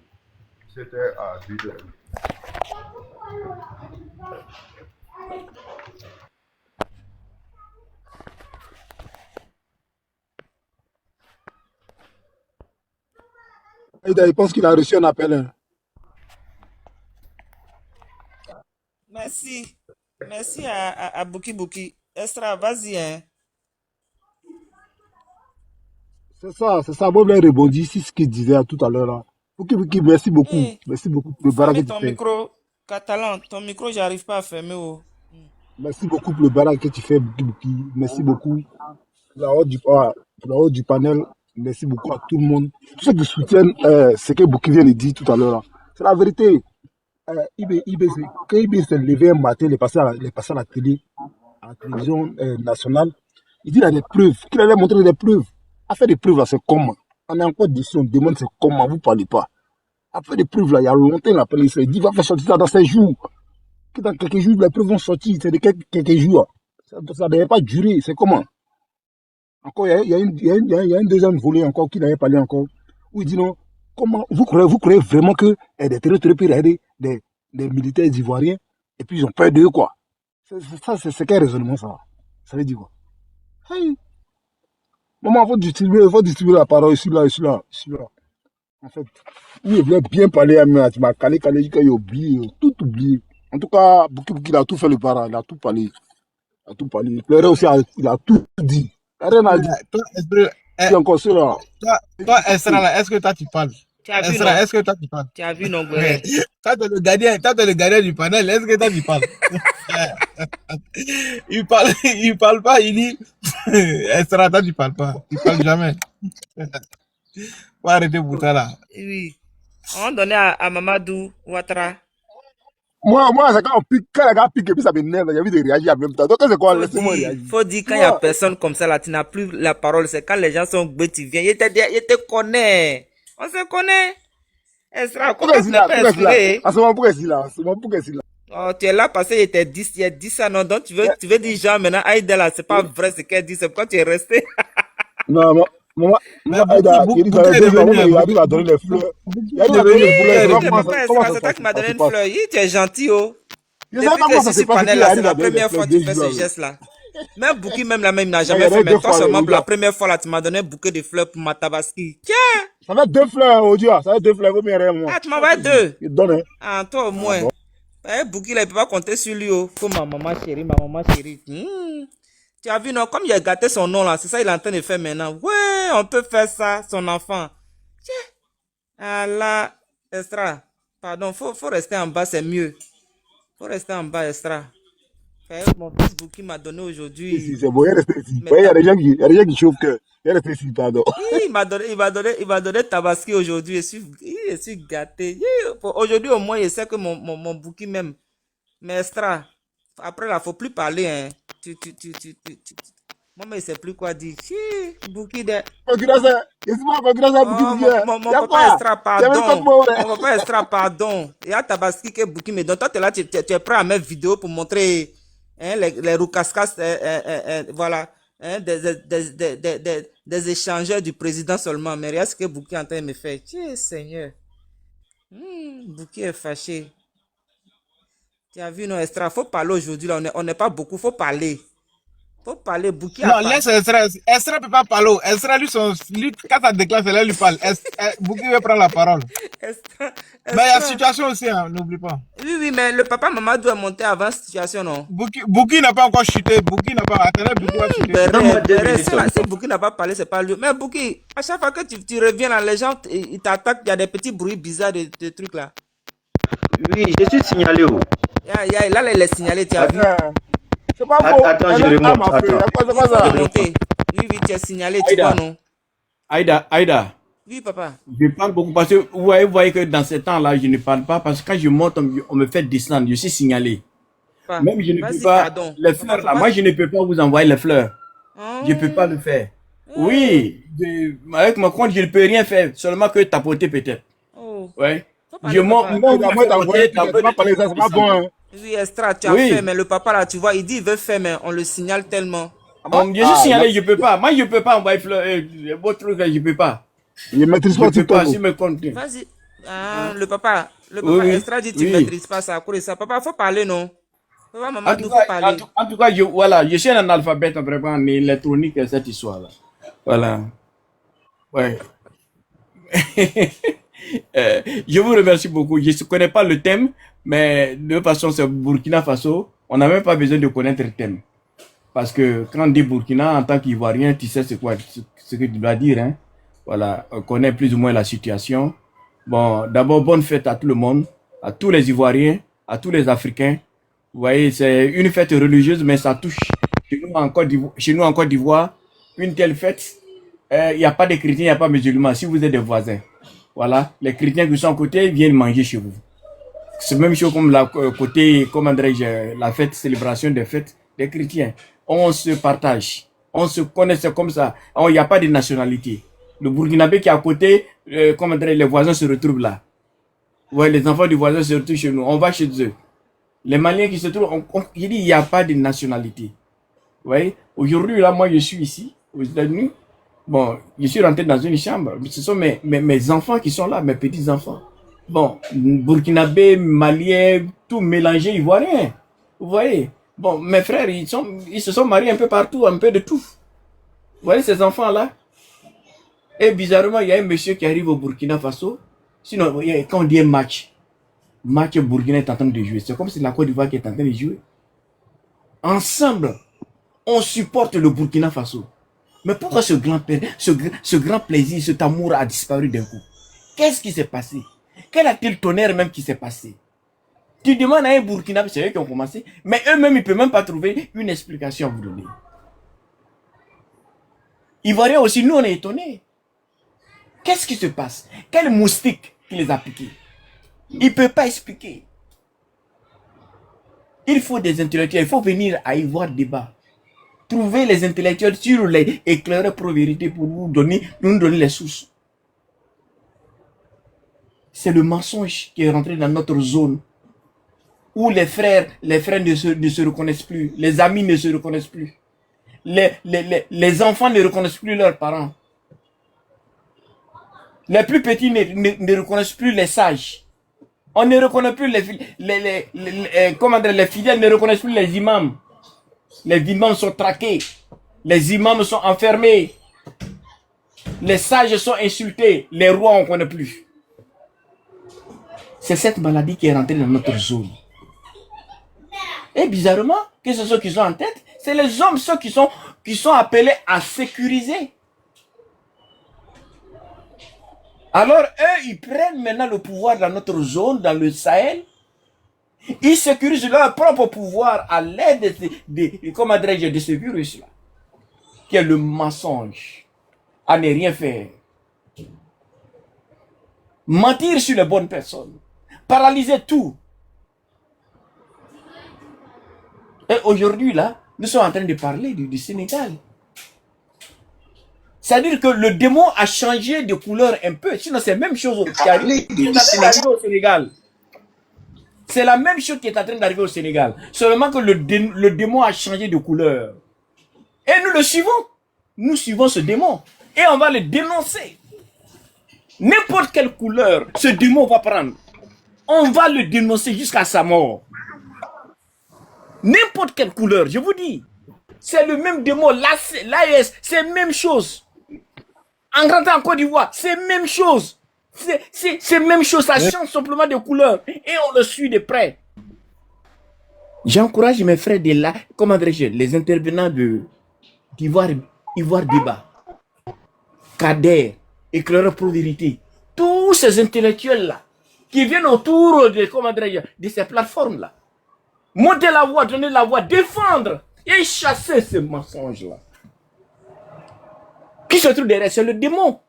Speaker 8: C'était à 10 heures.
Speaker 7: Il pense qu'il a reçu un appel. Hein.
Speaker 2: Merci. Merci à Bouki Bouki. Estra, vas-y. Hein.
Speaker 7: C'est ça. Moi, je voulais rebondir sur ce qu'il disait tout à l'heure. Bouki Bouki, merci beaucoup.
Speaker 2: Hey,
Speaker 7: Merci beaucoup pour le barak que tu
Speaker 2: ton
Speaker 7: fais.
Speaker 2: micro, Catalan, ton micro, j'arrive pas à fermer. Oh.
Speaker 7: Merci beaucoup pour le barak que tu fais, Bouki Bouki. Merci beaucoup pour la haute du panel. Merci beaucoup à tout le monde. Tous ceux qui soutiennent ce que Bouki vient de dire tout à l'heure. C'est la vérité. Quand IB s'est levé un matin, il est passé à la télé, à la télévision nationale. Il dit qu'il a des preuves, qu'il allait montrer des preuves. À faire des preuves là, c'est comment? On est encore d'ici, on demande c'est comment, vous ne parlez pas. À faire des preuves là, il y a longtemps, il a parlé, il dit va faire sortir ça dans 5 jours. Que dans quelques jours, les preuves vont sortir, c'est de quelques jours. Ça ne devait pas durer, c'est comment? Encore, il y a un deuxième volet encore qui n'avait parlé encore, où il dit non, comment, vous croyez vraiment que des territoires peuvent regarder des militaires ivoiriens et puis ils ont peur d'eux, quoi? C'est quel raisonnement ça? Ça veut dire quoi? Hey! Maman, il faut distribuer la parole ici, là. En fait, oui, il voulait bien parler à moi, tu m'as calé, qu'il a oublié, tout oublié. En tout cas, Bouki Bouki, il a tout fait le para, il a tout parlé. Il pleurait aussi, il a tout dit. Rien à dire. C'est encore cela.
Speaker 9: Toi, Esra, là, est-ce que toi tu parles? Esra, est-ce que toi tu parles?
Speaker 2: Tu as vu, non,
Speaker 9: Toi, t'es le gardien du panel, est-ce que toi tu parles? il parle pas, il dit, Esra, toi tu parles pas. Tu parles jamais. Faut arrêter pour ça là.
Speaker 2: Oui. On donnait à Mamadou Ouattara.
Speaker 7: Moi, c'est quand les gars piquent et puis ça m'énerve, j'ai envie de réagir en même temps. Donc, c'est quoi? Laissez-moi réagir.
Speaker 2: Faut dire, quand il n'y a personne comme ça, là, tu n'as plus la parole. C'est quand les gens sont bêtes, tu viens. Il te connaît. On se connaît. Esra, pourquoi tu n'es pas inspiré?
Speaker 7: À ce moment, pourquoi est-ce là?
Speaker 2: Oh, tu es là parce qu'il était 10, il y a 10 ça, non? Donc, tu veux dire, genre, maintenant, Aïda, là, c'est pas vrai ce qu'elle dit, c'est pourquoi tu es resté.
Speaker 7: Non, moi, Aïda, il arrive à donner les fleurs.
Speaker 2: C'est toi qui m'as donné une fleur. Tu es gentil, oh. Depuis que je suis panel là, c'est la première fois que tu fais ce geste là. Même Bouki, même là, même, il n'a
Speaker 7: Il y
Speaker 2: jamais
Speaker 7: avait
Speaker 2: fait. Mais
Speaker 7: deux
Speaker 2: toi
Speaker 7: fois,
Speaker 2: seulement, pour la
Speaker 7: regarde.
Speaker 2: première fois, là, tu m'as donné un bouquet de fleurs pour ma tabaski. Tiens!
Speaker 7: Ça fait 2 fleurs, Odia. Ça fait 2 fleurs. Combien il y a moi?
Speaker 2: Ah, tu m'as envoyé 2.
Speaker 7: Il donne, hein.
Speaker 2: Ah, toi au
Speaker 7: Ah
Speaker 2: moins.
Speaker 7: bon?
Speaker 2: Eh, Bouki, là, il ne peut pas compter sur lui. Oh. Faut ma maman chérie, ma maman chérie. Tu as vu, non? Comme il a gâté son nom, là, c'est ça qu'il est en train de faire maintenant. Ouais, on peut faire ça, son enfant. Tiens. Ah là, Estra. Pardon, faut rester en bas, c'est mieux. Faut rester en bas, Estra. Eh, mon fils Bouki m'a donné
Speaker 7: Si,
Speaker 2: aujourd'hui.
Speaker 7: c'est bon. Il reste ici.
Speaker 2: Mais
Speaker 7: Il y a des gens qui chauffent cœur. Il reste ici, pardon.
Speaker 2: il m'a donné Tabaski aujourd'hui. Je suis gâté. Aujourd'hui, au moins, je sais que mon Bouki m'aime. Mais Estra, après là, faut plus parler, hein. Moi, mais je sais plus quoi dire. Bouki de...
Speaker 7: Concurrence, laisse-moi concurrence à Bouki
Speaker 2: Oh,
Speaker 7: Bouki.
Speaker 2: mon
Speaker 7: Il y a
Speaker 2: papa
Speaker 7: quoi?
Speaker 2: Estra,
Speaker 7: Il y a même pas de
Speaker 2: pardon.
Speaker 7: mots, hein.
Speaker 2: Mon papa Estra, pardon. Il y a Tabaski que Bouki me donne. Toi, tu es là, tu es prêt à mettre vidéo pour montrer hein, les roucascas, voilà, hein, des échangeurs du président seulement. Mais regarde ce que Bouki est en train de me faire. Tiens, Seigneur. Bouki est fâché. Tu as vu, non, Estra, faut parler aujourd'hui. Là, on n'est pas beaucoup, faut parler. Faut parler, Bouki a
Speaker 9: Non,
Speaker 2: parlé.
Speaker 9: laisse Estra. Estra ne peut pas parler. Estra, lui, quand ça déclenche, c'est là lui parle. Bouki veut prendre la parole.
Speaker 2: Estra,
Speaker 9: Mais il y a
Speaker 2: Estra.
Speaker 9: situation aussi, hein, n'oublie pas.
Speaker 2: Oui, mais le papa maman doit monter avant cette situation, non?
Speaker 9: Bouki n'a pas encore chuté. Bouki n'a pas. Attendez, Bouki va chuter.
Speaker 8: Donne-moi 2 minutes
Speaker 2: Si
Speaker 8: seulement.
Speaker 2: Bouki n'a pas parlé, c'est pas lui. Mais Bouki, à chaque fois que tu reviens là, les gens ils t'attaquent, il y a des petits bruits bizarres de trucs là.
Speaker 8: Oui, je suis signalé. Oh.
Speaker 2: Là, il est signalé, tu as vu?
Speaker 7: C'est pas faux.
Speaker 8: Attends, je
Speaker 7: Elle a
Speaker 8: remonte.
Speaker 7: ma fille.
Speaker 8: Attends.
Speaker 7: C'est pas ça.
Speaker 2: Il est monté. Oui, tu es signalé, tu vois, non?
Speaker 5: Aïda,
Speaker 2: Oui, papa.
Speaker 5: je parle beaucoup parce que vous voyez que dans ces temps-là, je ne parle pas parce que quand je monte, on me fait descendre, je suis signalé.
Speaker 2: Papa.
Speaker 5: Même je ne peux
Speaker 2: Vas-y,
Speaker 5: pas,
Speaker 2: pardon.
Speaker 5: les
Speaker 2: Papa,
Speaker 5: fleurs
Speaker 2: faut
Speaker 5: là,
Speaker 2: pas...
Speaker 5: moi je ne peux pas vous envoyer les fleurs. Je ne peux pas
Speaker 2: Oh.
Speaker 5: le faire. Oui, avec mon compte, je ne peux rien faire, seulement que tapoter peut-être.
Speaker 2: Oh.
Speaker 5: Ouais.
Speaker 2: Faut
Speaker 5: Je
Speaker 2: parler,
Speaker 5: monte,
Speaker 2: papa.
Speaker 7: Non, moi, t'as envoyé. Tu vas pas parler ça. C'est pas bon, hein.
Speaker 2: Oui, Estra, tu as
Speaker 5: Oui.
Speaker 2: fait, mais le papa là, tu vois, il dit il veut faire, mais on le signale tellement.
Speaker 5: Je suis signalé, je ne peux pas. Moi, je ne peux pas envoyer fleurs, les beaux trucs, je ne peux pas.
Speaker 7: Il ne maîtrise
Speaker 5: Je
Speaker 7: pas
Speaker 5: ne peux
Speaker 7: TikTok.
Speaker 5: pas, si me compte.
Speaker 2: Vas-y. Ah, le papa,
Speaker 5: Oui,
Speaker 2: Estra dit tu
Speaker 5: oui.
Speaker 2: maîtrises pas ça. À cause de ça. Papa, faut parler, non? Papa, maman,
Speaker 5: En
Speaker 2: il
Speaker 5: tout
Speaker 2: faut
Speaker 5: cas,
Speaker 2: parler.
Speaker 5: en tout cas, voilà, je suis un analphabète vraiment en électronique, cette histoire-là. Voilà. Ouais. Je vous remercie beaucoup. Je ne connais pas le thème, mais de toute façon, c'est Burkina Faso. On n'a même pas besoin de connaître le thème. Parce que quand on dit Burkina, en tant qu'Ivoirien, tu sais c'est quoi ce que tu dois dire. Hein? Voilà, on connaît plus ou moins la situation. Bon, d'abord, bonne fête à tout le monde, à tous les Ivoiriens, à tous les Africains. Vous voyez, c'est une fête religieuse, mais ça touche. Chez nous en Côte d'Ivoire, une telle fête, il n'y a pas de chrétiens, il n'y a pas de musulmans. Si vous êtes des voisins, voilà, les chrétiens qui sont à côté viennent manger chez vous. C'est même chose comme côté, comment dirais-je, la fête, célébration des fêtes des chrétiens. On se partage, on se connaît, c'est comme ça. Il n'y a pas de nationalité. Le Burkinabé qui est à côté, comment dirais-je, les voisins se retrouvent là. Ouais, les enfants du voisin se retrouvent chez nous. On va chez eux. Les Maliens qui se trouvent, il n'y a pas de nationalité. Vous voyez, aujourd'hui, là, moi, je suis ici, aux États-Unis. Bon, je suis rentré dans une chambre. Ce sont mes enfants qui sont là, mes petits-enfants. Bon, Burkinabé, Maliens, tout mélangé, Ivoirien. Vous voyez? Bon, mes frères, ils se sont mariés un peu partout, un peu de tout. Vous voyez ces enfants-là? Et bizarrement, il y a un monsieur qui arrive au Burkina Faso. Sinon, quand on dit un match Burkina est en train de jouer. C'est comme si la Côte d'Ivoire qui est en train de jouer. Ensemble, on supporte le Burkina Faso. Mais pourquoi ce grand plaisir, cet amour a disparu d'un coup? Qu'est-ce qui s'est passé? Quel a-t-il tonnerre même qui s'est passé? Tu demandes à un Burkina, c'est eux qui ont commencé, mais eux-mêmes, ils ne peuvent même pas trouver une explication à vous donner. Ivoiriens aussi, nous, on est étonnés. Qu'est-ce qui se passe? Quel moustique qui les a piqués? Il ne peut pas expliquer. Il faut des intellectuels, il faut venir à y voir débat. Trouver les intellectuels sur les éclaireurs pro-vérité pour nous donner les sources. C'est le mensonge qui est rentré dans notre zone. Où les frères ne se reconnaissent plus. Les amis ne se reconnaissent plus. Les enfants ne reconnaissent plus leurs parents. Les plus petits ne reconnaissent plus les sages. On ne reconnaît plus les fidèles ne reconnaissent plus les imams.
Speaker 10: Les imams sont traqués. Les imams sont enfermés. Les sages sont insultés. Les rois, on ne connaît plus. C'est cette maladie qui est rentrée dans notre zone. Et bizarrement, que ce soit qui sont en tête, c'est les hommes ceux qui sont appelés à sécuriser. Alors eux, ils prennent maintenant le pouvoir dans notre zone, dans le Sahel. Ils sécurisent leur propre pouvoir à l'aide de ce virus-là, qui est le mensonge, à ne rien faire. Mentir sur les bonnes personnes, paralyser tout. Et aujourd'hui, là, nous sommes en train de parler du Sénégal. C'est-à-dire que le démon a changé de couleur un peu. Sinon, c'est la même chose qui arrive au Sénégal. C'est la même chose qui est en train d'arriver au Sénégal. Seulement que le démon a changé de couleur. Et nous le suivons. Nous suivons ce démon. Et on va le dénoncer. N'importe quelle couleur ce démon va prendre, on va le dénoncer jusqu'à sa mort. N'importe quelle couleur, je vous dis. C'est le même démon. L'AES, c'est la même chose. En rentrant en Côte d'Ivoire, c'est la même chose. C'est la même chose. Ça change simplement de couleur. Et on le suit de près. J'encourage mes frères de là, comment dirais-je, les intervenants d'Ivoire Débat, Kader, Éclaireur pour vérité, tous ces intellectuels-là, qui viennent autour de, comment dirais-je, de ces plateformes-là, monter la voix, donner la voix, défendre et chasser ces mensonges-là. Qui se trouve derrière, c'est le démon.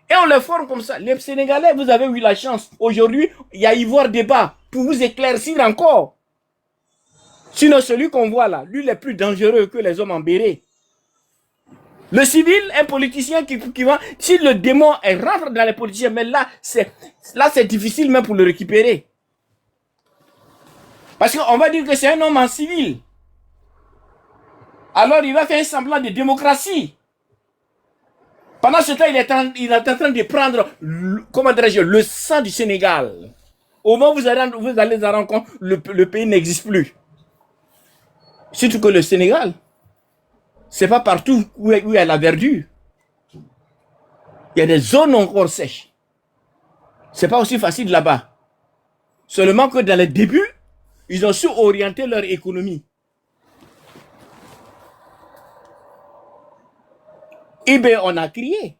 Speaker 10: Et on les forme comme ça. Les Sénégalais, vous avez eu la chance. Aujourd'hui, il y a Ivoire Débat pour vous éclaircir encore. Sinon, celui qu'on voit là, lui, il est plus dangereux que les hommes en béret. Le civil, un politicien qui va... Si le démon rentre dans les politiciens, mais là, c'est difficile même pour le récupérer. Parce qu'on va dire que c'est un homme en civil. Alors, il va faire un semblant de démocratie. Pendant ce temps, il est en train de prendre, comment dirais-je, le sang du Sénégal. Au moment où vous allez vous rendre compte, le pays n'existe plus. Surtout que le Sénégal, c'est pas partout où il y a la verdure. Il y a des zones encore sèches. C'est pas aussi facile là-bas. Seulement que dans les débuts, ils ont su orienter leur économie. Eh bien, on a crié.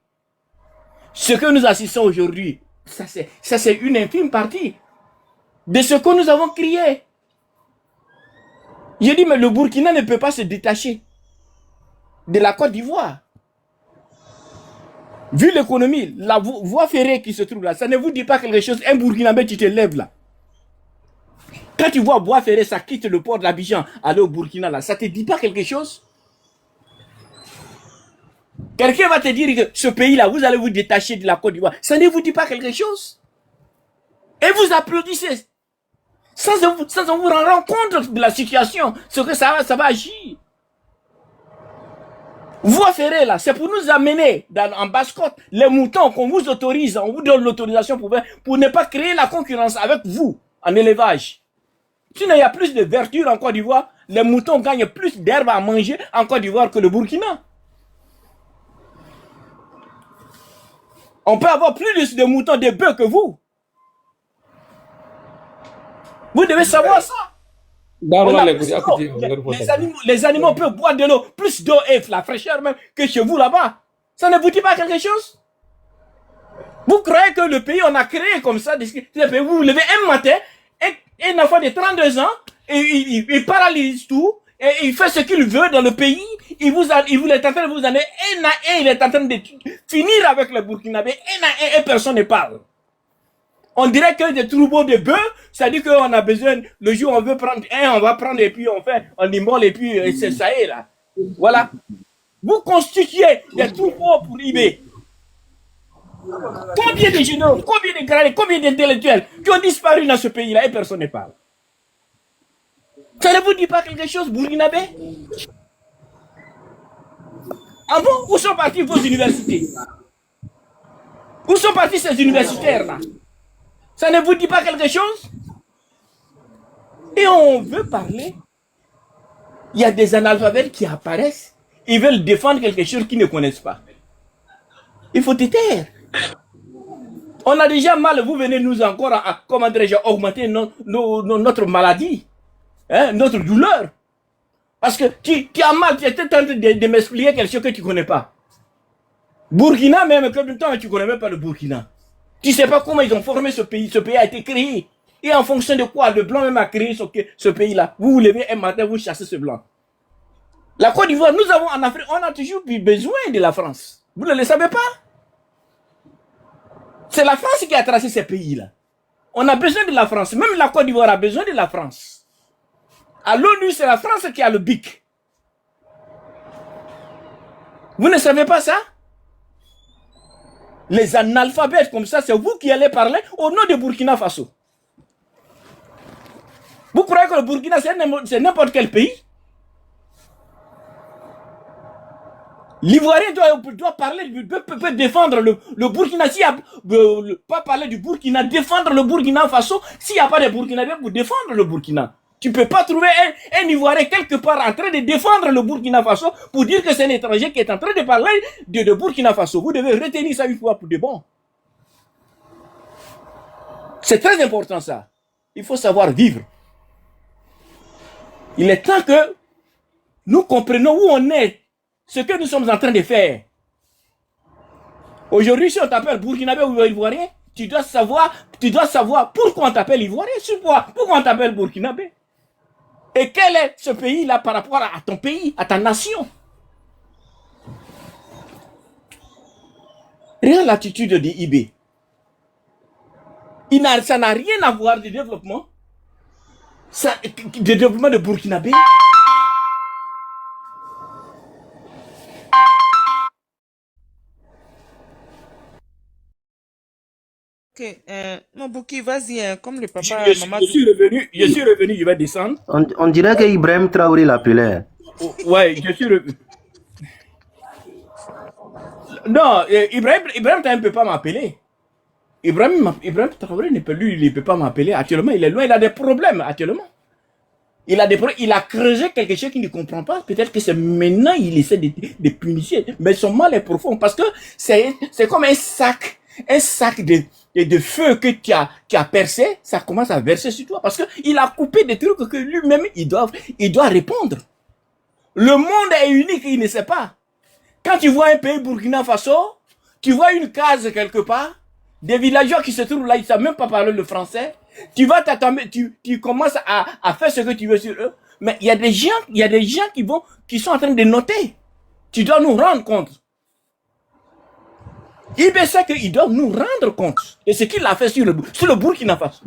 Speaker 10: Ce que nous assistons aujourd'hui, ça c'est une infime partie de ce que nous avons crié. J'ai dit, mais le Burkina ne peut pas se détacher de la Côte d'Ivoire. Vu l'économie, la voie ferrée qui se trouve là, ça ne vous dit pas quelque chose. Un Burkinabé, tu te lèves là. Quand tu vois voie ferrée, ça quitte le port de l'Abidjan, aller au Burkina là, ça te dit pas quelque chose? Quelqu'un va te dire que ce pays-là, vous allez vous détacher de la Côte d'Ivoire. Ça ne vous dit pas quelque chose? Et vous applaudissez. Sans vous rendre compte de la situation, ce que ça va agir. Voie ferrée là, c'est pour nous amener en basse-côte les moutons qu'on vous autorise, on vous donne l'autorisation pour ne pas créer la concurrence avec vous en élevage. Sinon, il y a plus de verdure en Côte d'Ivoire, les moutons gagnent plus d'herbe à manger en Côte d'Ivoire que le Burkina. On peut avoir plus de moutons, de bœufs que vous. Vous devez savoir ça. Les animaux peuvent boire de l'eau, plus d'eau et la fraîcheur même que chez vous là-bas. Ça ne vous dit pas quelque chose? Vous croyez que le pays, on a créé comme ça, vous vous levez un matin, un enfant de 32 ans, et il paralyse tout, et il fait ce qu'il veut dans le pays, il est en train de vous donner un à un, il est en train de finir avec le Burkinabé, un à un, et personne ne parle. On dirait que des troupeaux de bœufs, ça dit qu'on a besoin, le jour où on veut prendre un, on va prendre et puis on immole et puis c'est ça est là. Voilà. Vous constituez des troupeaux pour IB. Combien de généraux, combien de gradés, combien d'intellectuels qui ont disparu dans ce pays-là et personne ne parle? Ça ne vous dit pas quelque chose, Burkinabé? Ah bon? Où sont partis vos universités? Où sont partis ces universitaires-là? Ça ne vous dit pas quelque chose? Et on veut parler Il y a des analphabètes qui apparaissent, ils veulent défendre quelque chose qu'ils ne connaissent pas. Il faut te taire. On a déjà mal, vous venez nous encore à comment dirais-je, augmenter notre maladie, hein, notre douleur. Parce que tu as mal, tu es en train de m'expliquer quelque chose que tu ne connais pas. Burkina même, que temps tu ne connais même pas le Burkina. Tu ne sais pas comment ils ont formé ce pays. Ce pays a été créé. Et en fonction de quoi le blanc même a créé ce pays-là. Vous vous levez un matin, vous chassez ce blanc. La Côte d'Ivoire, nous avons en Afrique, on a toujours eu besoin de la France. Vous ne le savez pas? C'est la France qui a tracé ces pays-là. On a besoin de la France. Même la Côte d'Ivoire a besoin de la France. À l'ONU, c'est la France qui a le BIC. Vous ne savez pas ça? Les analphabètes comme ça, c'est vous qui allez parler au nom de Burkina Faso. Vous croyez que le Burkina, c'est n'importe quel pays? L'Ivoirien doit parler, peut défendre le Burkina. S'il a pas parler du Burkina, défendre le Burkina Faso. S'il n'y a pas de Burkinabé pour défendre le Burkina. Tu ne peux pas trouver un Ivoirien quelque part en train de défendre le Burkina Faso pour dire que c'est un étranger qui est en train de parler de Burkina Faso. Vous devez retenir ça une fois pour de bon. C'est très important ça. Il faut savoir vivre. Il est temps que nous comprenions où on est, ce que nous sommes en train de faire. Aujourd'hui, si on t'appelle Burkinabé ou Ivoirien, tu dois savoir pourquoi on t'appelle Ivoirien, pourquoi on t'appelle Burkinabé. Et quel est ce pays-là par rapport à ton pays, à ta nation? Regarde l'attitude de IB. Ça n'a rien à voir de développement. De développement de Burkinabé.
Speaker 2: Ok, mon Bouki, vas-y, hein, comme le papa, maman.
Speaker 10: Je suis revenu, je vais descendre.
Speaker 8: On dirait que Ibrahim Traoré l'appelait.
Speaker 10: Ouais, je suis revenu. Non, Ibrahim ne peut pas m'appeler. Ibrahim Traoré ne peut pas m'appeler. Actuellement, il est loin, il a des problèmes actuellement. Il a creusé quelque chose qu'il ne comprend pas. Peut-être que c'est maintenant il essaie de punir. Mais son mal est profond parce que c'est comme un sac de feu que tu as percé. Ça commence à verser sur toi parce qu'il a coupé des trucs que lui-même il doit répondre. Le monde est unique, il ne sait pas. Quand tu vois un pays Burkina Faso, tu vois une case quelque part, des villageois qui se trouvent là, ils ne savent même pas parler le français. Tu vas t'attendre, tu commences à faire ce que tu veux sur eux. Mais il y a des gens qui sont en train de noter. Tu dois nous rendre compte. Il sait qu'ils doivent nous rendre compte. Et ce qu'il a fait sur le Burkina Faso.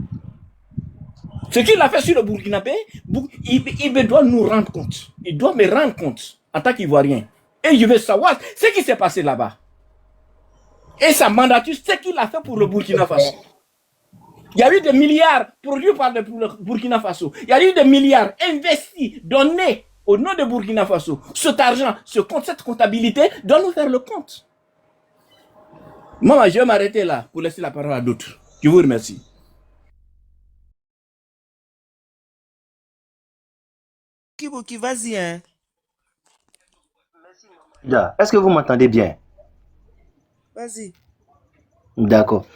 Speaker 10: Ce qu'il a fait sur le Burkinabé, il doit nous rendre compte. Il doit me rendre compte en tant qu'Ivoirien. Et je veux savoir ce qui s'est passé là-bas. Et sa mandature, ce qu'il a fait pour le Burkina Faso. Il y a eu des milliards produits par le Burkina Faso. Il y a eu des milliards investis, donnés au nom de Burkina Faso. Cet argent, cette comptabilité doit nous faire le compte. Maman, je vais m'arrêter là pour laisser la parole à d'autres. Je vous remercie.
Speaker 2: Kibuki, vas-y, hein.
Speaker 8: Est-ce que vous m'entendez bien?
Speaker 2: Vas-y.
Speaker 8: D'accord.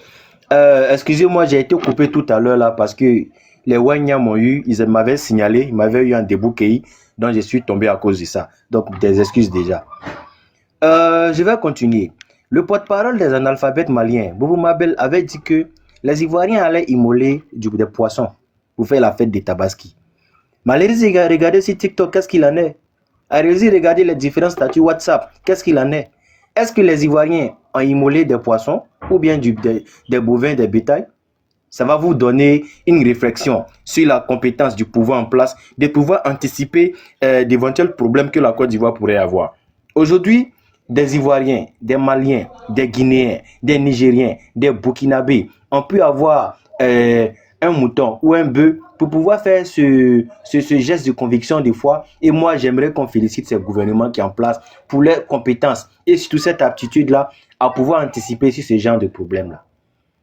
Speaker 8: Excusez-moi, j'ai été coupé tout à l'heure là parce que les Wanya m'ont eu, ils m'avaient signalé, ils m'avaient eu un débouquet, donc je suis tombé à cause de ça. Donc des excuses déjà. Je vais continuer. Le porte-parole des analphabètes maliens, Boubou Mabel, avait dit que les Ivoiriens allaient immoler des poissons pour faire la fête des Tabaski. Malheureusement, regardez sur TikTok, qu'est-ce qu'il en est? Allez-y, regardez les différents statuts WhatsApp, qu'est-ce qu'il en est? Est-ce que les Ivoiriens ont immolé des poissons ou bien des bovins, des bétails? Ça va vous donner une réflexion sur la compétence du pouvoir en place, de pouvoir anticiper d'éventuels problèmes que la Côte d'Ivoire pourrait avoir. Aujourd'hui, des Ivoiriens, des Maliens, des Guinéens, des Nigériens, des Burkinabés ont pu avoir un mouton ou un bœuf pour pouvoir faire ce geste de conviction des fois. Et moi, j'aimerais qu'on félicite ce gouvernement qui est en place pour leurs compétences et surtout cette aptitude-là à pouvoir anticiper sur ce genre de problème-là.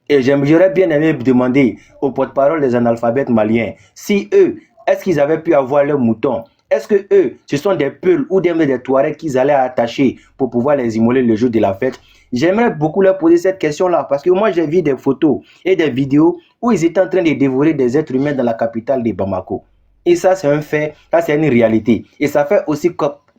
Speaker 8: Et j'aurais bien aimé demander aux porte-parole des analphabètes maliens si eux, est-ce qu'ils avaient pu avoir leur mouton? Est-ce que eux, ce sont des Peuls ou des Touaregs qu'ils allaient attacher pour pouvoir les immoler le jour de la fête? J'aimerais beaucoup leur poser cette question-là parce que moi, j'ai vu des photos et des vidéos où ils étaient en train de dévorer des êtres humains dans la capitale de Bamako. Et ça, c'est un fait, ça, c'est une réalité. Et ça fait aussi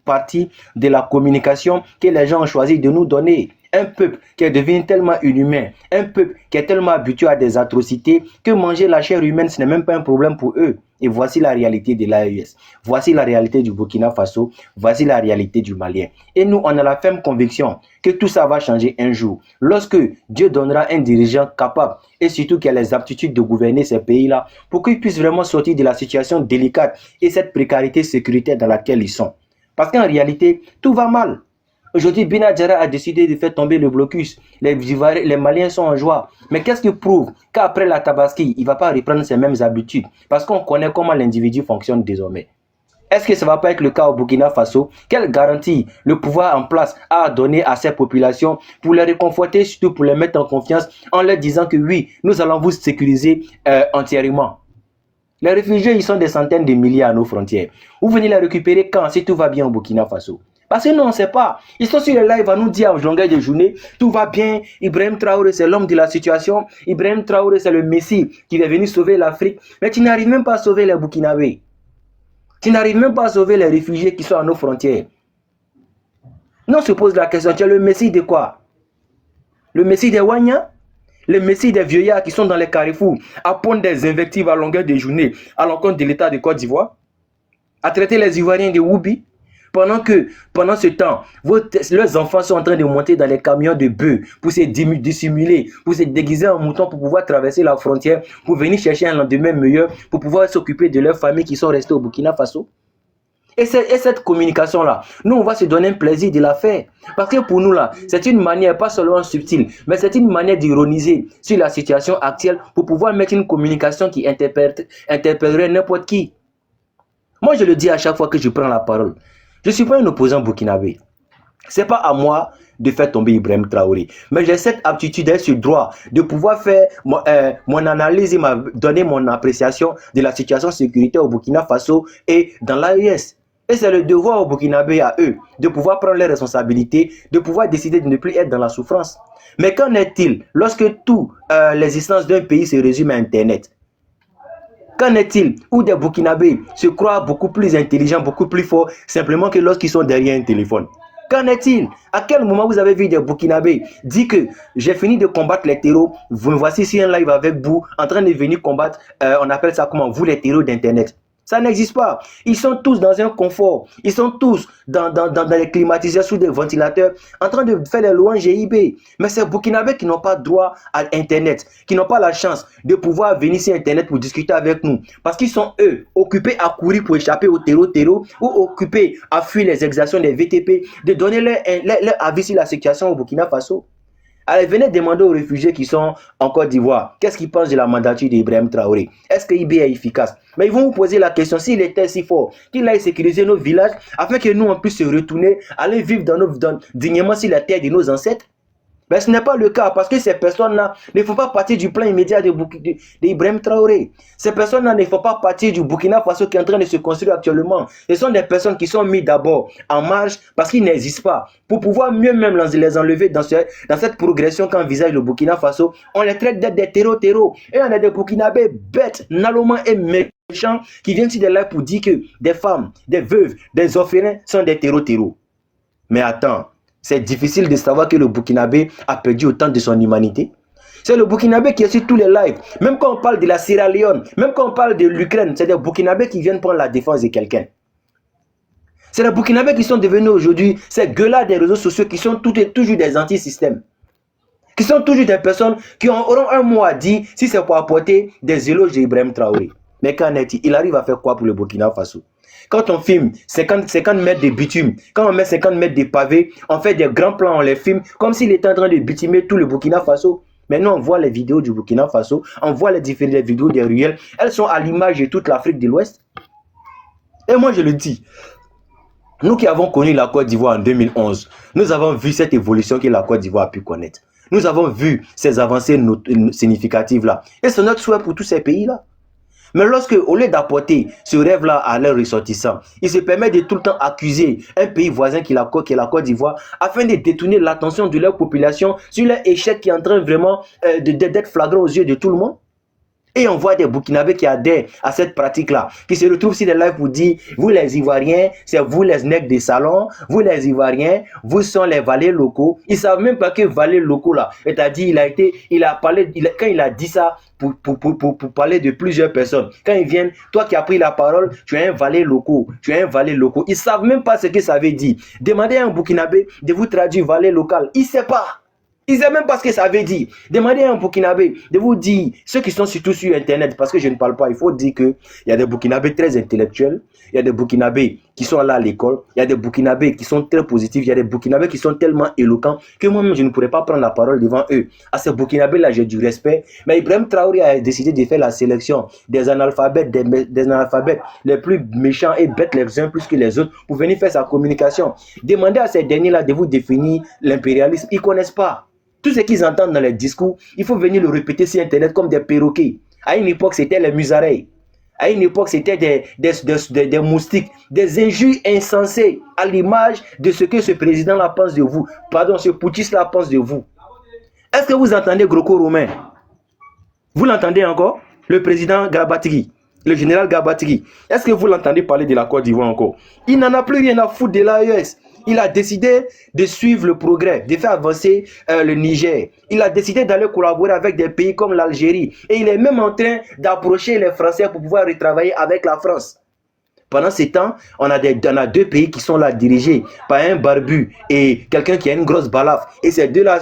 Speaker 8: partie de la communication que les gens ont choisi de nous donner. Un peuple qui est devenu tellement inhumain, un peuple qui est tellement habitué à des atrocités que manger la chair humaine, ce n'est même pas un problème pour eux. Et voici la réalité de l'AES. Voici la réalité du Burkina Faso. Voici la réalité du Malien. Et nous, on a la ferme conviction que tout ça va changer un jour. Lorsque Dieu donnera un dirigeant capable et surtout qui a les aptitudes de gouverner ces pays-là pour qu'ils puissent vraiment sortir de la situation délicate et cette précarité sécuritaire dans laquelle ils sont. Parce qu'en réalité, tout va mal. Aujourd'hui, Binadjara a décidé de faire tomber le blocus. Les Maliens sont en joie. Mais qu'est-ce qui prouve qu'après la Tabaski, il ne va pas reprendre ses mêmes habitudes? Parce qu'on connaît comment l'individu fonctionne désormais. Est-ce que ça ne va pas être le cas au Burkina Faso? Quelle garantie le pouvoir en place a donné à ces populations pour les réconforter, surtout pour les mettre en confiance en leur disant que oui, nous allons vous sécuriser entièrement? Les réfugiés, ils sont des centaines de milliers à nos frontières. Vous venez les récupérer quand? Si tout va bien au Burkina Faso. Parce que nous, on ne sait pas. Ils sont sur les lives à nous dire à longueur de journée, tout va bien. Ibrahim Traoré, c'est l'homme de la situation. Ibrahim Traoré, c'est le Messie qui est venu sauver l'Afrique. Mais tu n'arrives même pas à sauver les Burkinabés. Tu n'arrives même pas à sauver les réfugiés qui sont à nos frontières. Nous, on se pose la question, tu es le Messie de quoi? Le Messie des Wanya? Le Messie des vieillards qui sont dans les carrefours à pondre des invectives à longueur de journée à l'encontre de l'État de Côte d'Ivoire? À traiter les Ivoiriens de Woubi? Pendant ce temps, leurs enfants sont en train de monter dans les camions de bœufs pour se dissimuler, pour se déguiser en mouton, pour pouvoir traverser la frontière, pour venir chercher un lendemain meilleur, pour pouvoir s'occuper de leurs familles qui sont restées au Burkina Faso. Et cette communication-là, nous, on va se donner un plaisir de la faire. Parce que pour nous, là, c'est une manière, pas seulement subtile, mais c'est une manière d'ironiser sur la situation actuelle pour pouvoir mettre une communication qui interpellerait n'importe qui. Moi, je le dis à chaque fois que je prends la parole. Je ne suis pas un opposant burkinabé. Ce n'est pas à moi de faire tomber Ibrahim Traoré. Mais j'ai cette aptitude et ce droit de pouvoir faire mon analyse et donner mon appréciation de la situation sécuritaire au Burkina Faso et dans l'AES. Et c'est le devoir aux Burkinabés à eux de pouvoir prendre les responsabilités, de pouvoir décider de ne plus être dans la souffrance. Mais qu'en est-il lorsque toute l'existence d'un pays se résume à Internet? Qu'en est-il où des Burkinabés se croient beaucoup plus intelligents, beaucoup plus forts, simplement que lorsqu'ils sont derrière un téléphone? Qu'en est-il? À quel moment vous avez vu des Burkinabés dire que j'ai fini de combattre les terreaux, vous me voici sur un live avec vous, en train de venir combattre, on appelle ça comment? Vous les terreaux d'Internet. Ça n'existe pas. Ils sont tous dans un confort. Ils sont tous dans les climatiseurs sous des ventilateurs en train de faire les louanges GIB. Mais ces Burkinabés qui n'ont pas droit à Internet, qui n'ont pas la chance de pouvoir venir sur Internet pour discuter avec nous. Parce qu'ils sont, eux, occupés à courir pour échapper au terreau ou occupés à fuir les exactions des VTP, de donner leur avis sur la situation au Burkina Faso. Allez, venez demander aux réfugiés qui sont en Côte d'Ivoire, qu'est-ce qu'ils pensent de la mandature d'Ibrahim Traoré? Est-ce que IB est efficace? Mais ils vont vous poser la question, s'il était si fort, qu'il aille sécuriser nos villages, afin que nous, on puisse se retourner, aller vivre dignement sur la terre de nos ancêtres. Mais ce n'est pas le cas, parce que ces personnes-là ne font pas partie du plan immédiat d'Ibrahim Traoré. Ces personnes-là ne font pas partie du Burkina Faso qui est en train de se construire actuellement. Ce sont des personnes qui sont mises d'abord en marge parce qu'ils n'existent pas. Pour pouvoir mieux même les enlever dans cette progression qu'envisage le Burkina Faso, on les traite d'être des terreaux. Et on a des Burkinabés bêtes, nalomans et méchants qui viennent sur des lives pour dire que des femmes, des veuves, des orphelins sont des terreaux. Mais attends. C'est difficile de savoir que le Burkinabé a perdu autant de son humanité. C'est le Burkinabé qui est sur tous les lives. Même quand on parle de la Sierra Leone, même quand on parle de l'Ukraine, c'est des Burkinabés qui viennent prendre la défense de quelqu'un. C'est les Burkinabés qui sont devenus aujourd'hui ces gueulards des réseaux sociaux qui sont toujours des anti-systèmes. Qui sont toujours des personnes qui auront un mot à dire si c'est pour apporter des éloges d'Ibrahim Traoré. Mais qu'en est-il? Il arrive à faire quoi pour le Burkina Faso? Quand on filme 50 mètres de bitume, quand on met 50 mètres de pavés, on fait des grands plans, on les filme, comme s'il était en train de bitumer tout le Burkina Faso. Maintenant, on voit les vidéos du Burkina Faso, on voit les différentes vidéos des ruelles, elles sont à l'image de toute l'Afrique de l'Ouest. Et moi, je le dis, nous qui avons connu la Côte d'Ivoire en 2011, nous avons vu cette évolution que la Côte d'Ivoire a pu connaître. Nous avons vu ces avancées significatives-là. Et c'est notre souhait pour tous ces pays-là. Mais lorsque, au lieu d'apporter ce rêve-là à leurs ressortissants, ils se permettent de tout le temps accuser un pays voisin qui est la Côte d'Ivoire afin de détourner l'attention de leur population sur leur échec qui est en train vraiment d'être flagrant aux yeux de tout le monde. Et on voit des Burkinabés qui adhèrent à cette pratique-là, qui se retrouvent sur les lives pour dire, vous les Ivoiriens, c'est vous les nègres des salons, vous les Ivoiriens, vous sont les valets locaux. Ils ne savent même pas que valets locaux là, c'est-à-dire quand il a dit ça pour parler de plusieurs personnes, quand ils viennent, toi qui as pris la parole, tu es un valet local, tu es un valet local. Ils ne savent même pas ce que ça veut dire. Demandez à un Burkinabé de vous traduire valet local, il ne sait pas. Ils ne savent même pas ce que ça veut dire. Demandez à un Burkinabé de vous dire, ceux qui sont surtout sur Internet, parce que je ne parle pas, il faut dire qu'il y a des Burkinabés très intellectuels, il y a des Burkinabés qui sont là à l'école, il y a des Burkinabés qui sont très positifs, il y a des Burkinabés qui sont tellement éloquents que moi-même je ne pourrais pas prendre la parole devant eux. À ces Burkinabés-là, j'ai du respect. Mais Ibrahim Traoré a décidé de faire la sélection des analphabètes, des analphabètes les plus méchants et bêtes les uns plus que les autres pour venir faire sa communication. Demandez à ces derniers-là de vous définir l'impérialisme. Ils ne connaissent pas. Tout ce qu'ils entendent dans les discours, il faut venir le répéter sur Internet comme des perroquets. À une époque, c'était les musareilles. À une époque, c'était des moustiques, des injures insensées à l'image de ce que ce président-là pense de vous. Pardon, ce putschiste-là pense de vous. Est-ce que vous entendez Greco-Romain? Vous l'entendez encore? Le président Gabatigi, le général Gabatigi. Est-ce que vous l'entendez parler de la Côte d'Ivoire encore? Il n'en a plus rien à foutre de l'AES. Il a décidé de suivre le progrès, de faire avancer le Niger. Il a décidé d'aller collaborer avec des pays comme l'Algérie. Et il est même en train d'approcher les Français pour pouvoir retravailler avec la France. Pendant ce temps, on a deux pays qui sont là dirigés par un barbu et quelqu'un qui a une grosse balafre. Et ces deux-là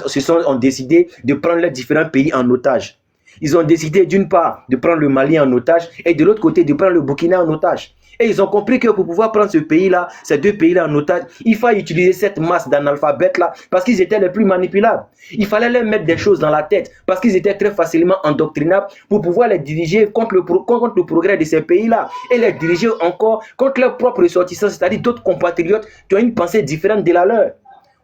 Speaker 8: ont décidé de prendre les différents pays en otage. Ils ont décidé d'une part de prendre le Mali en otage et de l'autre côté de prendre le Burkina en otage. Et ils ont compris que pour pouvoir prendre ce pays-là, ces deux pays-là en otage, il fallait utiliser cette masse d'analphabètes-là parce qu'ils étaient les plus manipulables. Il fallait leur mettre des choses dans la tête parce qu'ils étaient très facilement endoctrinables pour pouvoir les diriger contre le progrès de ces pays-là et les diriger encore contre leurs propres ressortissants, c'est-à-dire d'autres compatriotes qui ont une pensée différente de la leur.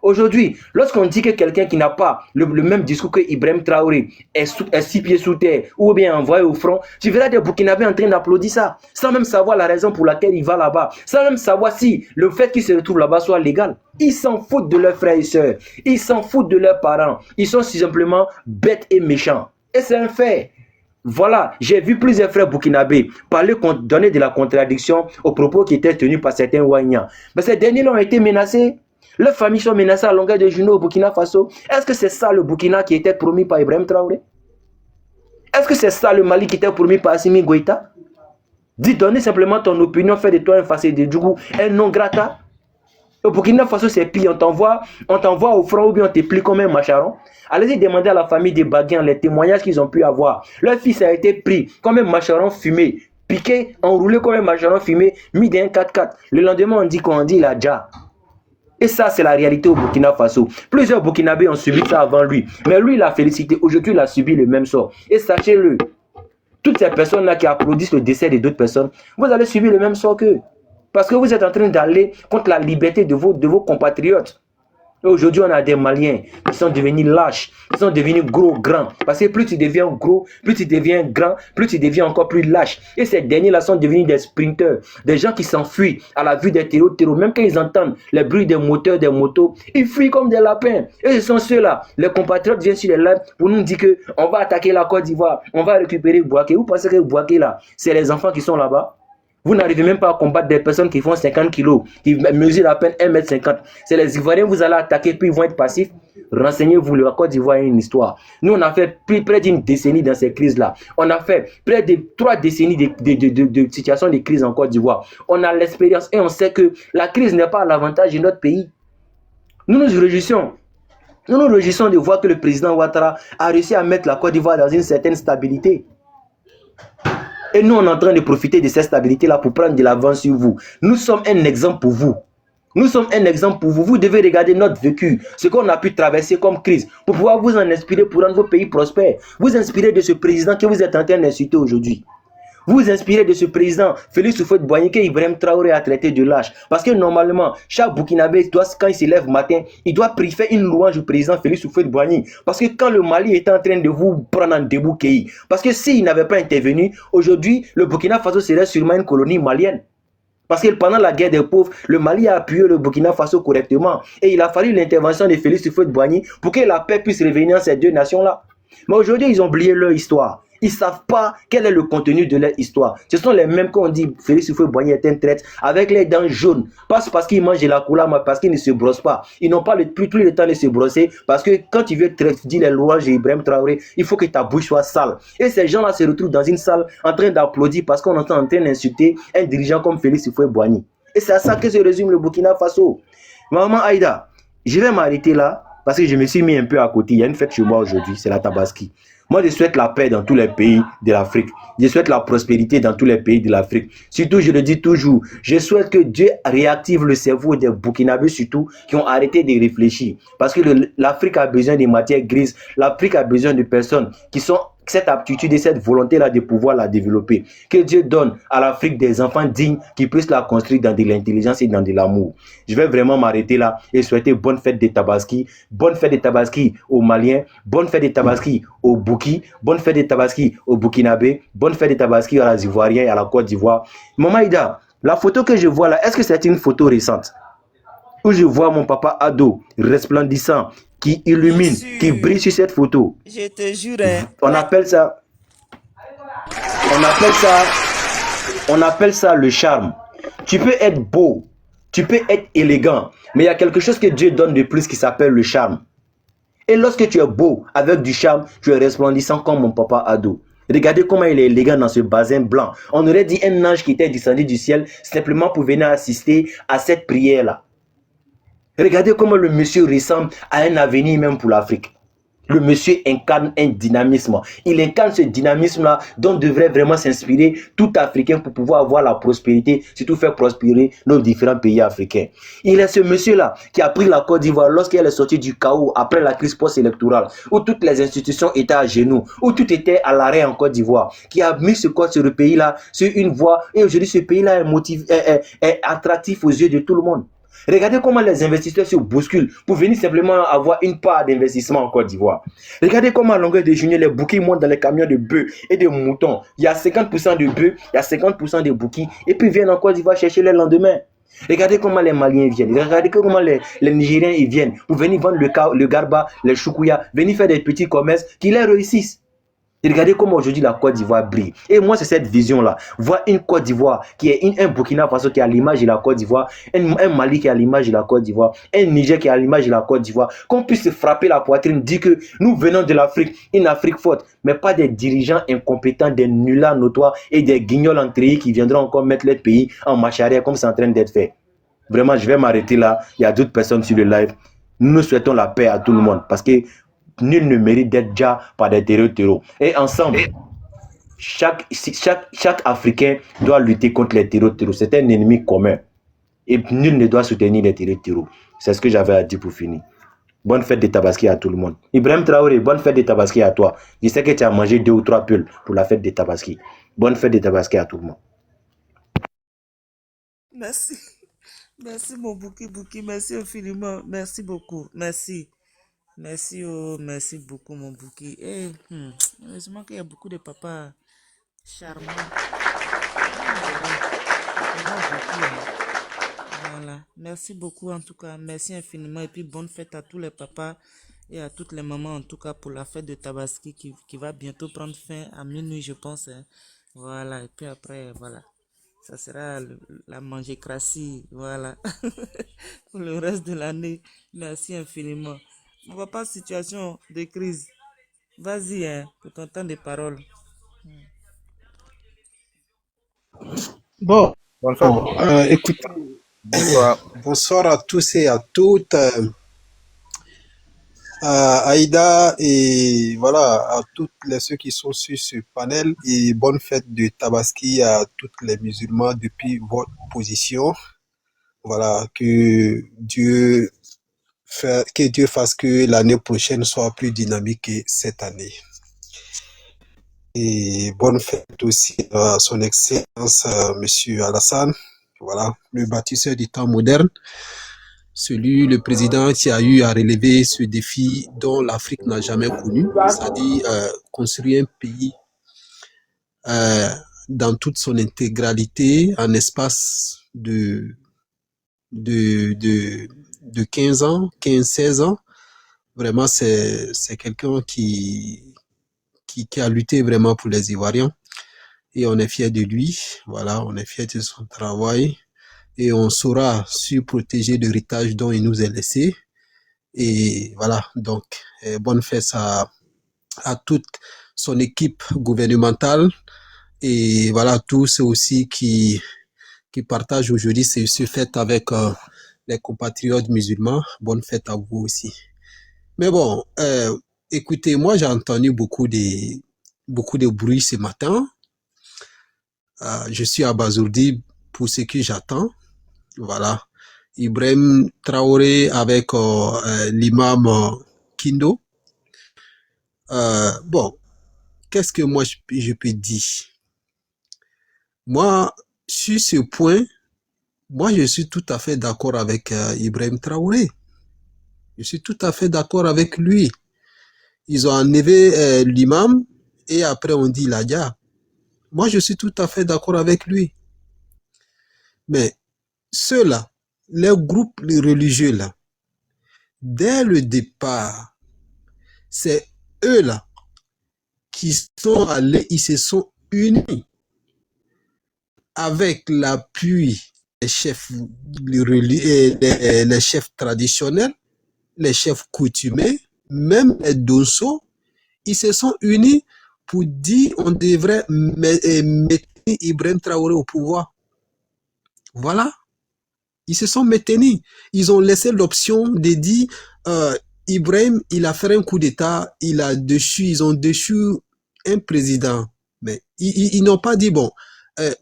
Speaker 8: Aujourd'hui, lorsqu'on dit que quelqu'un qui n'a pas le même discours que Ibrahim Traoré est 6 pieds sous terre ou bien envoyé au front, tu verras des Burkinabés en train d'applaudir ça, sans même savoir la raison pour laquelle il va là-bas, sans même savoir si le fait qu'il se retrouve là-bas soit légal. Ils s'en foutent de leurs frères et sœurs, ils s'en foutent de leurs parents, ils sont simplement bêtes et méchants. Et c'est un fait. Voilà, j'ai vu plusieurs frères burkinabés donner de la contradiction aux propos qui étaient tenus par certains Ouagnans. Mais ces derniers-là ont été menacés. Leurs familles sont menacées à longueur de journée au Burkina Faso. Est-ce que c'est ça le Burkina qui était promis par Ibrahim Traoré? Est-ce que c'est ça le Mali qui était promis par Assimi Goïta? Dis, donnez simplement ton opinion, fais de toi un Fassé de Djougou, un non grata. Au Burkina Faso, c'est pire. On t'envoie au front ou bien on te plie comme un macharon. Allez-y demander à la famille des Baguians les témoignages qu'ils ont pu avoir. Leur fils a été pris comme un macharon fumé, piqué, enroulé comme un macharon fumé, mis dans un 4x4. Le lendemain, on dit qu'on dit il a déjà. Et ça, c'est la réalité au Burkina Faso. Plusieurs Burkinabés ont subi ça avant lui. Mais lui, il a félicité. Aujourd'hui, il a subi le même sort. Et sachez-le, toutes ces personnes-là qui applaudissent le décès d'autres personnes, vous allez subir le même sort qu'eux. Parce que vous êtes en train d'aller contre la liberté de vos compatriotes. Et aujourd'hui, on a des Maliens qui sont devenus lâches, qui sont devenus gros, grands. Parce que plus tu deviens gros, plus tu deviens grand, plus tu deviens encore plus lâche. Et ces derniers-là sont devenus des sprinteurs, des gens qui s'enfuient à la vue des terreaux. Même quand ils entendent les bruits des moteurs, des motos, ils fuient comme des lapins. Et ce sont ceux-là, les compatriotes viennent sur les lives pour nous dire qu'on va attaquer la Côte d'Ivoire, on va récupérer Bouaké. Vous pensez que Bouaké, là, c'est les enfants qui sont là-bas? Vous n'arrivez même pas à combattre des personnes qui font 50 kilos, qui mesurent à peine 1,50 m. C'est les Ivoiriens que vous allez attaquer, puis ils vont être passifs. Renseignez-vous, la Côte d'Ivoire a une histoire. Nous, on a fait près d'une décennie dans ces crises-là. On a fait près de 3 décennies de situation de crise en Côte d'Ivoire. On a l'expérience et on sait que la crise n'est pas à l'avantage de notre pays. Nous nous réjouissons. Nous nous réjouissons de voir que le président Ouattara a réussi à mettre la Côte d'Ivoire dans une certaine stabilité. Et nous, on est en train de profiter de cette stabilité-là pour prendre de l'avance sur vous. Nous sommes un exemple pour vous. Nous sommes un exemple pour vous. Vous devez regarder notre vécu, ce qu'on a pu traverser comme crise, pour pouvoir vous en inspirer pour rendre vos pays prospères. Vous inspirer de ce président que vous êtes en train d'insulter aujourd'hui. Vous inspirez de ce président, Félix Houphouët-Boigny, que Ibrahim Traoré a traité de lâche. Parce que normalement, chaque Burkinabé, quand il se lève matin, il doit faire une louange au président Félix Houphouët-Boigny. Parce que quand le Mali est en train de vous prendre en débouquet, parce que s'il n'avait pas intervenu, aujourd'hui, le Burkina Faso serait sûrement une colonie malienne. Parce que pendant la guerre des pauvres, le Mali a appuyé le Burkina Faso correctement. Et il a fallu l'intervention de Félix Houphouët-Boigny pour que la paix puisse revenir dans ces deux nations-là. Mais aujourd'hui, ils ont oublié leur histoire. Ils ne savent pas quel est le contenu de leur histoire. Ce sont les mêmes qu'on dit Félix Houphouët-Boigny est un traître avec les dents jaunes. Pas parce qu'ils mangent de la coula, mais parce qu'ils ne se brossent pas. Ils n'ont pas plus le temps de se brosser parce que quand tu veux dire les louanges d'Ibrahim Traoré, il faut que ta bouche soit sale. Et ces gens-là se retrouvent dans une salle en train d'applaudir parce qu'on entend en train d'insulter un dirigeant comme Félix Houphouët-Boigny. Et c'est à ça que se résume le Burkina Faso. Maman Aïda, je vais m'arrêter là parce que je me suis mis un peu à côté. Il y a une fête chez moi aujourd'hui, c'est la Tabaski. Moi, je souhaite la paix dans tous les pays de l'Afrique. Je souhaite la prospérité dans tous les pays de l'Afrique. Surtout, je le dis toujours, je souhaite que Dieu réactive le cerveau des Burkinabés, surtout, qui ont arrêté de réfléchir. Parce que l'Afrique a besoin de matières grises. L'Afrique a besoin de personnes qui sont cette aptitude et cette volonté-là de pouvoir la développer. Que Dieu donne à l'Afrique des enfants dignes qui puissent la construire dans de l'intelligence et dans de l'amour. Je vais vraiment m'arrêter là et souhaiter bonne fête des Tabaski, bonne fête des Tabaski aux Maliens, bonne fête des Tabaski aux Bouki, bonne fête des Tabaski aux Burkinabés, bonne fête des Tabaski à la Ivoiriens et à la Côte d'Ivoire. Maman Ida, la photo que je vois là, est-ce que c'est une photo récente? Où je vois mon papa ado, resplendissant, qui illumine, qui brille sur cette photo.
Speaker 2: Je te jure. Hein.
Speaker 8: On appelle ça le charme. Tu peux être beau, tu peux être élégant, mais il y a quelque chose que Dieu donne de plus qui s'appelle le charme. Et lorsque tu es beau, avec du charme, tu es resplendissant comme mon papa ado. Regardez comment il est élégant dans ce basin blanc. On aurait dit un ange qui était descendu du ciel simplement pour venir assister à cette prière-là. Regardez comment le monsieur ressemble à un avenir même pour l'Afrique. Le monsieur incarne un dynamisme. Il incarne ce dynamisme-là dont devrait vraiment s'inspirer tout Africain pour pouvoir avoir la prospérité, surtout faire prospérer nos différents pays africains. Il est ce monsieur-là qui a pris la Côte d'Ivoire lorsqu'elle est sortie du chaos après la crise post-électorale, où toutes les institutions étaient à genoux, où tout était à l'arrêt en Côte d'Ivoire, qui a mis sur le pays-là sur une voie. Et aujourd'hui, ce pays-là est attractif aux yeux de tout le monde. Regardez comment les investisseurs se bousculent pour venir simplement avoir une part d'investissement en Côte d'Ivoire. Regardez comment à longueur de journée, les bouquets montent dans les camions de bœufs et de moutons. Il y a 50% de bœufs, il y a 50% de bouquets et puis ils viennent en Côte d'Ivoire chercher le lendemain. Regardez comment les Maliens viennent. Regardez comment les Nigériens ils viennent pour venir vendre le garba, les choukouya, venir faire des petits commerces qui les réussissent. Et regardez comment aujourd'hui la Côte d'Ivoire brille. Et moi, c'est cette vision-là. Voir une Côte d'Ivoire qui est un Burkina Faso qui est à l'image de la Côte d'Ivoire, un Mali qui est à l'image de la Côte d'Ivoire, un Niger qui est à l'image de la Côte d'Ivoire, qu'on puisse se frapper la poitrine, dire que nous venons de l'Afrique, une Afrique forte, mais pas des dirigeants incompétents, des nullards notoires et des guignols entrés qui viendront encore mettre leur pays en marche arrière comme c'est en train d'être fait. Vraiment, je vais m'arrêter là. Il y a d'autres personnes sur le live. Nous souhaitons la paix à tout le monde parce que nul ne mérite d'être déjà par des terreaux. Et ensemble, chaque Africain doit lutter contre les terreaux. C'est un ennemi commun. Et nul ne doit soutenir les terreaux. C'est ce que j'avais à dire pour finir. Bonne fête de Tabaski à tout le monde. Ibrahim Traoré, bonne fête de Tabaski à toi. Je sais que tu as mangé 2 ou 3 pulls pour la fête de Tabaski. Bonne fête de Tabaski à tout le monde.
Speaker 2: Merci. Merci mon Bouki. Merci infiniment. Merci beaucoup. Merci. Merci beaucoup mon Bouki. Heureusement qu'il y a beaucoup de papas charmants. Voilà. Merci beaucoup en tout cas. Merci infiniment. Et puis bonne fête à tous les papas et à toutes les mamans en tout cas pour la fête de Tabaski qui va bientôt prendre fin à minuit je pense. Hein. Voilà. Et puis après, voilà. Ça sera la mangécratie. Voilà. Pour le reste de l'année. Merci infiniment. On va pas situation de crise. Vas-y, hein, pour ton temps de parole.
Speaker 11: Bon,
Speaker 9: Bonsoir.
Speaker 11: écoutez,
Speaker 9: Bonsoir.
Speaker 11: bonsoir à tous et à toutes, à Aïda et voilà, à toutes ceux qui sont sur ce panel et bonne fête de Tabaski à tous les musulmans depuis votre position. Voilà, que Dieu fasse que l'année prochaine soit plus dynamique que cette année. et bonne fête aussi à son Excellence, Monsieur Alassane, voilà, le bâtisseur du temps moderne, le président qui a eu à relever ce défi dont l'Afrique n'a jamais connu, c'est-à-dire construire un pays dans toute son intégralité en espace de 15 ans, 15-16 ans. Vraiment, c'est quelqu'un qui a lutté vraiment pour les Ivoiriens. Et on est fiers de lui. Voilà, on est fiers de son travail. Et on saura su protéger l'héritage dont il nous a laissé. Et voilà, donc, bonne fête à toute son équipe gouvernementale. Et voilà, tous ceux aussi qui partagent aujourd'hui ce fête avec les compatriotes musulmans. Bonne fête à vous aussi. Mais bon, écoutez, moi j'ai entendu beaucoup de bruit ce matin. Je suis à Bazourdi pour ce que j'attends. Voilà. Ibrahim Traoré avec l'imam Kindo. Bon, qu'est-ce que moi je peux dire? Moi, sur ce point, moi je suis tout à fait d'accord avec Ibrahim Traoré. Je suis tout à fait d'accord avec lui. Ils ont enlevé l'imam et après on dit l'Adja. Moi, je suis tout à fait d'accord avec lui. Mais ceux-là, les groupes religieux-là, dès le départ, c'est eux-là qui sont allés, ils se sont unis avec l'appui des chefs les chefs traditionnels, les chefs coutumiers, même les dosso, ils se sont unis pour dire on devrait mettre Ibrahim Traoré au pouvoir. Voilà. Ils se sont maintenus. Ils ont laissé l'option de dire Ibrahim, il a fait un coup d'État, ils ont déchu un président. Mais ils n'ont pas dit, bon,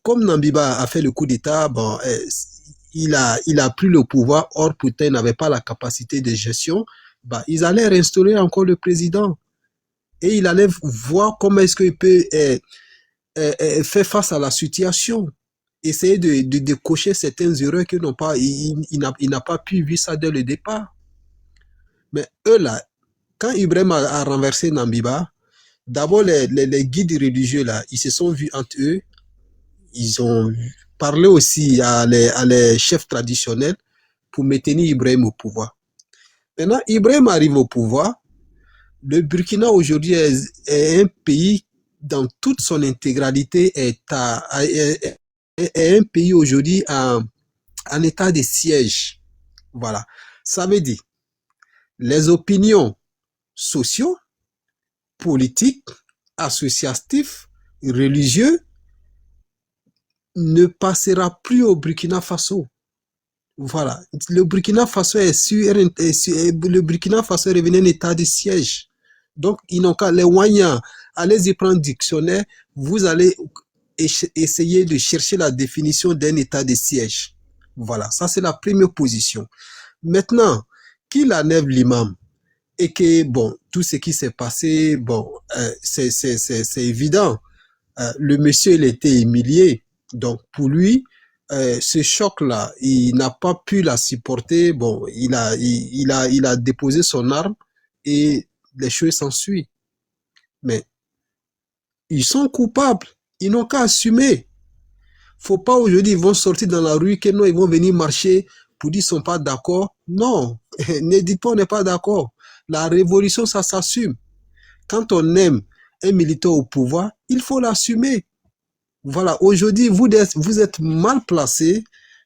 Speaker 11: comme Nambiba a fait le coup d'État, bon, il a pris le pouvoir, or Poutin n'avait pas la capacité de gestion, bah, ils allaient restaurer encore le président. Et il allait voir comment est-ce qu'il peut faire face à la situation. Essayer de cocher certaines erreurs qu'il n'a pas pu voir ça dès le départ. Mais eux là, quand Ibrahim a renversé Nambiba, d'abord les guides religieux là, ils se sont vus entre eux, ils ont parlé aussi à les chefs traditionnels pour maintenir Ibrahim au pouvoir. Maintenant, Ibrahim arrive au pouvoir. Le Burkina aujourd'hui est un pays dans toute son intégralité, est un pays aujourd'hui en état de siège. Voilà. Ça veut dire les opinions sociaux, politiques, associatifs, religieux ne passera plus au Burkina Faso. Voilà. Le Burkina Faso le Burkina Faso est revenu en état de siège. Donc, ils n'ont qu'à les Wanya, allez-y prendre dictionnaire, vous allez essayer de chercher la définition d'un état de siège. Voilà, ça c'est la première position. Maintenant, qu'il enlève l'imam et que, bon, tout ce qui s'est passé, bon, c'est évident. Le monsieur, il était humilié. Donc, pour lui, ce choc-là, il n'a pas pu la supporter. Bon, il a déposé son arme et les choses s'ensuivent. Mais ils sont coupables. Ils n'ont qu'à assumer. Faut pas aujourd'hui, ils vont sortir dans la rue, que non, ils vont venir marcher pour dire qu'ils ne sont pas d'accord. Non, ne dites pas on n'est pas d'accord. La révolution, ça s'assume. Quand on aime un militant au pouvoir, il faut l'assumer. Voilà, aujourd'hui, vous êtes mal placé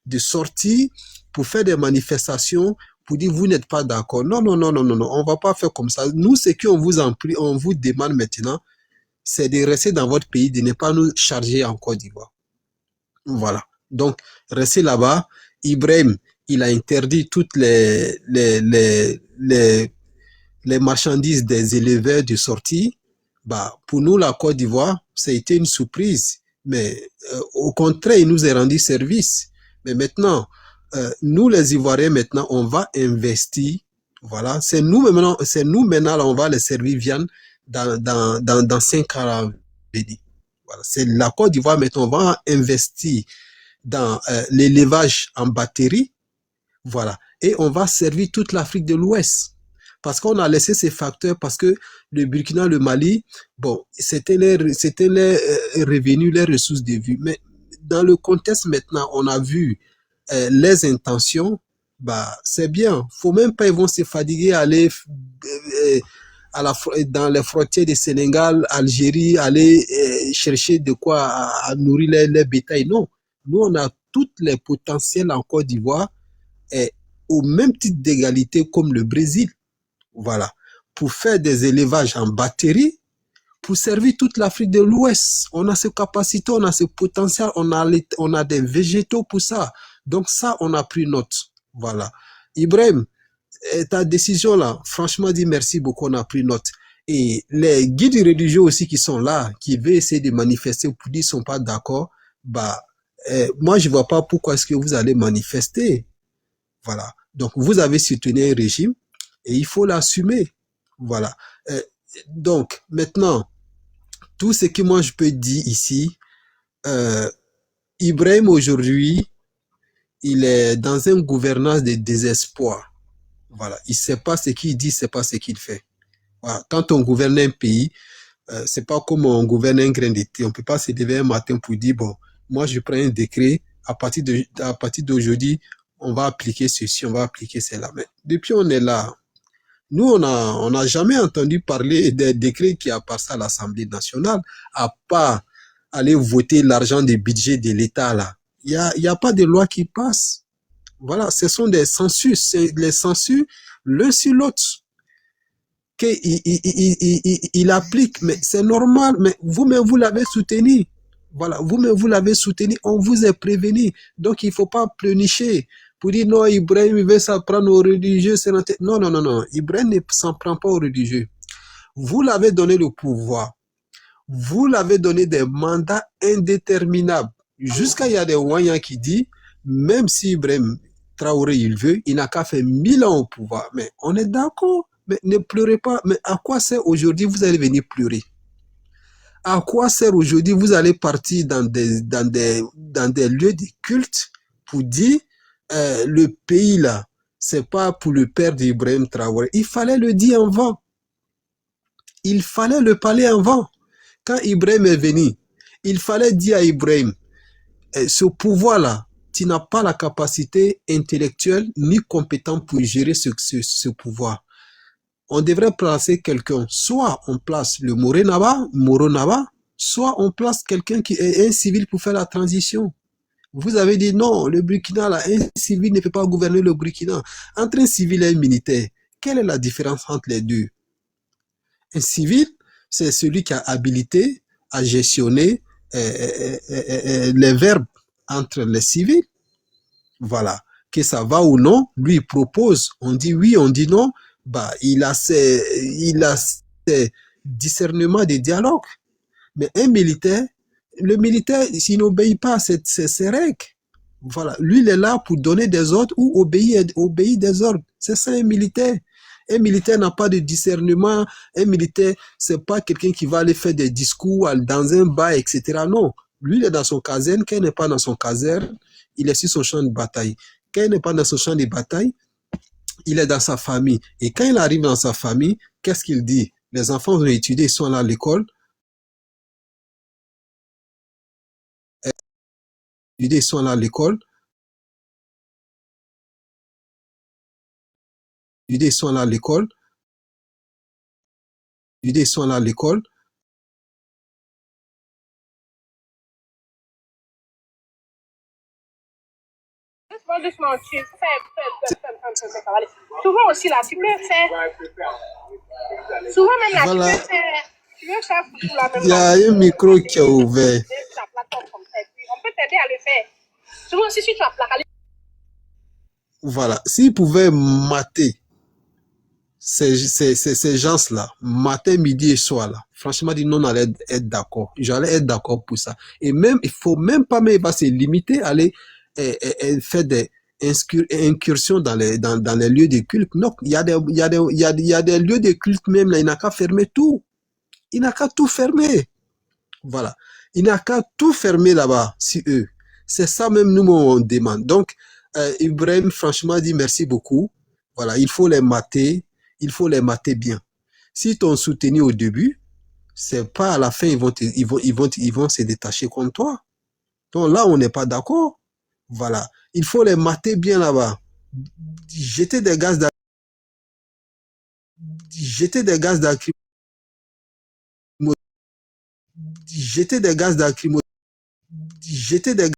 Speaker 11: de sortir pour faire des manifestations, pour dire vous n'êtes pas d'accord. Non, non, non, non, non, non, on ne va pas faire comme ça. Nous, ce qu'on vous demande maintenant, c'est de rester dans votre pays, de ne pas nous charger en Côte d'Ivoire. Voilà. Donc, restez là-bas. Ibrahim, il a interdit toutes les marchandises des éleveurs de sortie. Bah, pour nous, la Côte d'Ivoire, ça a été une surprise. Mais au contraire, il nous a rendu service. Mais maintenant, nous les Ivoiriens, maintenant, on va investir. Voilà, c'est nous maintenant, là, on va les servir viande dans 5 ans béni. Voilà, c'est la Côte d'Ivoire maintenant va investir dans l'élevage en batterie, voilà, et on va servir toute l'Afrique de l'Ouest. Parce qu'on a laissé ces facteurs, parce que le Burkina, le Mali, bon, c'était les revenus, les ressources de vie. Mais dans le contexte maintenant, on a vu les intentions, bah, c'est bien. Faut même pas, ils vont se fatiguer à aller dans les frontières du Sénégal, Algérie, aller chercher de quoi à nourrir les bétails. Non. Nous, on a tous les potentiels en Côte d'Ivoire au même titre d'égalité comme le Brésil. Voilà. Pour faire des élevages en batterie, pour servir toute l'Afrique de l'Ouest. On a ces capacités, on a ce potentiel, on a des végétaux pour ça. Donc ça, on a pris note. Voilà. Ibrahim, ta décision là, franchement dit merci beaucoup, on a pris note. Et les guides religieux aussi qui sont là, qui veulent essayer de manifester pour dire qu'ils ne sont pas d'accord, bah, moi je ne vois pas pourquoi est-ce que vous allez manifester. Voilà. Donc vous avez soutenu un régime et il faut l'assumer. Voilà. Donc maintenant, tout ce que moi je peux dire ici, Ibrahim aujourd'hui, il est dans une gouvernance de désespoir. Voilà. Il ne sait pas ce qu'il dit, il ne sait pas ce qu'il fait. Voilà. Quand on gouverne un pays, c'est pas comme on gouverne un grain de thé. On ne peut pas se lever un matin pour dire, bon, moi je prends un décret, à partir d'aujourd'hui, on va appliquer ceci, on va appliquer cela. Mais depuis on est là, nous, on n'a jamais entendu parler des décrets qui passent à l'Assemblée nationale, à part aller voter l'argent du budget de l'État là. Il y a pas de loi qui passe. Voilà, ce sont des censures, c'est les censures l'un sur l'autre. Il applique, mais c'est normal, mais vous-même vous l'avez soutenu. Voilà, vous-même vous l'avez soutenu, on vous est prévenu. Donc il ne faut pas pleurnicher pour dire non, Ibrahim il veut s'en prendre aux religieux. Non, non, non, non, Ibrahim ne s'en prend pas aux religieux. Vous l'avez donné le pouvoir. Vous l'avez donné des mandats indéterminables. Jusqu'à il y a des Wanyans qui disent, même si Ibrahim Traoré il veut, il n'a qu'à faire 1000 ans au pouvoir. Mais on est d'accord. Mais ne pleurez pas. Mais à quoi sert aujourd'hui vous allez venir pleurer? À quoi sert aujourd'hui vous allez partir dans des lieux de culte pour dire le pays là, c'est pas pour le père d'Ibrahim Traoré. Il fallait le dire avant. Il fallait le parler avant. Quand Ibrahim est venu, il fallait dire à Ibrahim, ce pouvoir-là, tu n'as pas la capacité intellectuelle ni compétente pour gérer ce pouvoir. On devrait placer quelqu'un, soit on place le Moronaba, soit on place quelqu'un qui est un civil pour faire la transition. Vous avez dit non, le Burkina, là, un civil ne peut pas gouverner le Burkina. Entre un civil et un militaire, quelle est la différence entre les deux? Un civil, c'est celui qui a habilité à gestionner les verbes entre les civils. Voilà. Que ça va ou non, lui il propose, on dit oui, on dit non, bah, il a ses discernements de dialogue. Mais un militaire, le militaire, s'il n'obéit pas à ces règles, voilà, lui il est là pour donner des ordres ou obéir des ordres. C'est ça un militaire. Un militaire n'a pas de discernement. Un militaire, c'est pas quelqu'un qui va aller faire des discours dans un bar, etc. Non. Lui, il est dans son caserne. Quand il n'est pas dans son caserne, il est sur son champ de bataille. Quand il n'est pas dans son champ de bataille, il est dans sa famille. Et quand il arrive dans sa famille, qu'est-ce qu'il dit? Les enfants vont étudier, ils sont là à l'école. Ils sont là à l'école. Ils sont là à l'école. Ils sont là à l'école.
Speaker 12: Doucement, tu fais. Souvent aussi là, tu peux faire. Souvent même là,
Speaker 11: Voilà.
Speaker 12: tu peux faire pour la même
Speaker 11: Il y a un micro qui est ouvert.
Speaker 12: On peut t'aider à le faire. Souvent aussi, si tu as placalé.
Speaker 11: Voilà. S'ils pouvaient mater ces gens-là, matin, midi et soir, là, franchement, dit non, on allait être d'accord. J'allais être d'accord pour ça. Et même, il faut même pas, mais il va se limiter à aller faire des incursions dans les lieux de culte. Non, il y a des lieux de culte même, là, il n'a qu'à fermer tout. Il n'a qu'à tout fermer. Voilà. Il n'a qu'à tout fermer là-bas, si eux. C'est ça même nous on demande. Donc, Ibrahim, franchement, dit merci beaucoup. Voilà, il faut les mater. Il faut les mater bien. Si t'ont soutenu au début, c'est pas à la fin, ils vont se détacher contre toi. Donc là, on n'est pas d'accord. Voilà. Il faut les mater bien là-bas. Jeter des gaz lacrymogènes. Jeter des gaz lacrymogènes. Jeter des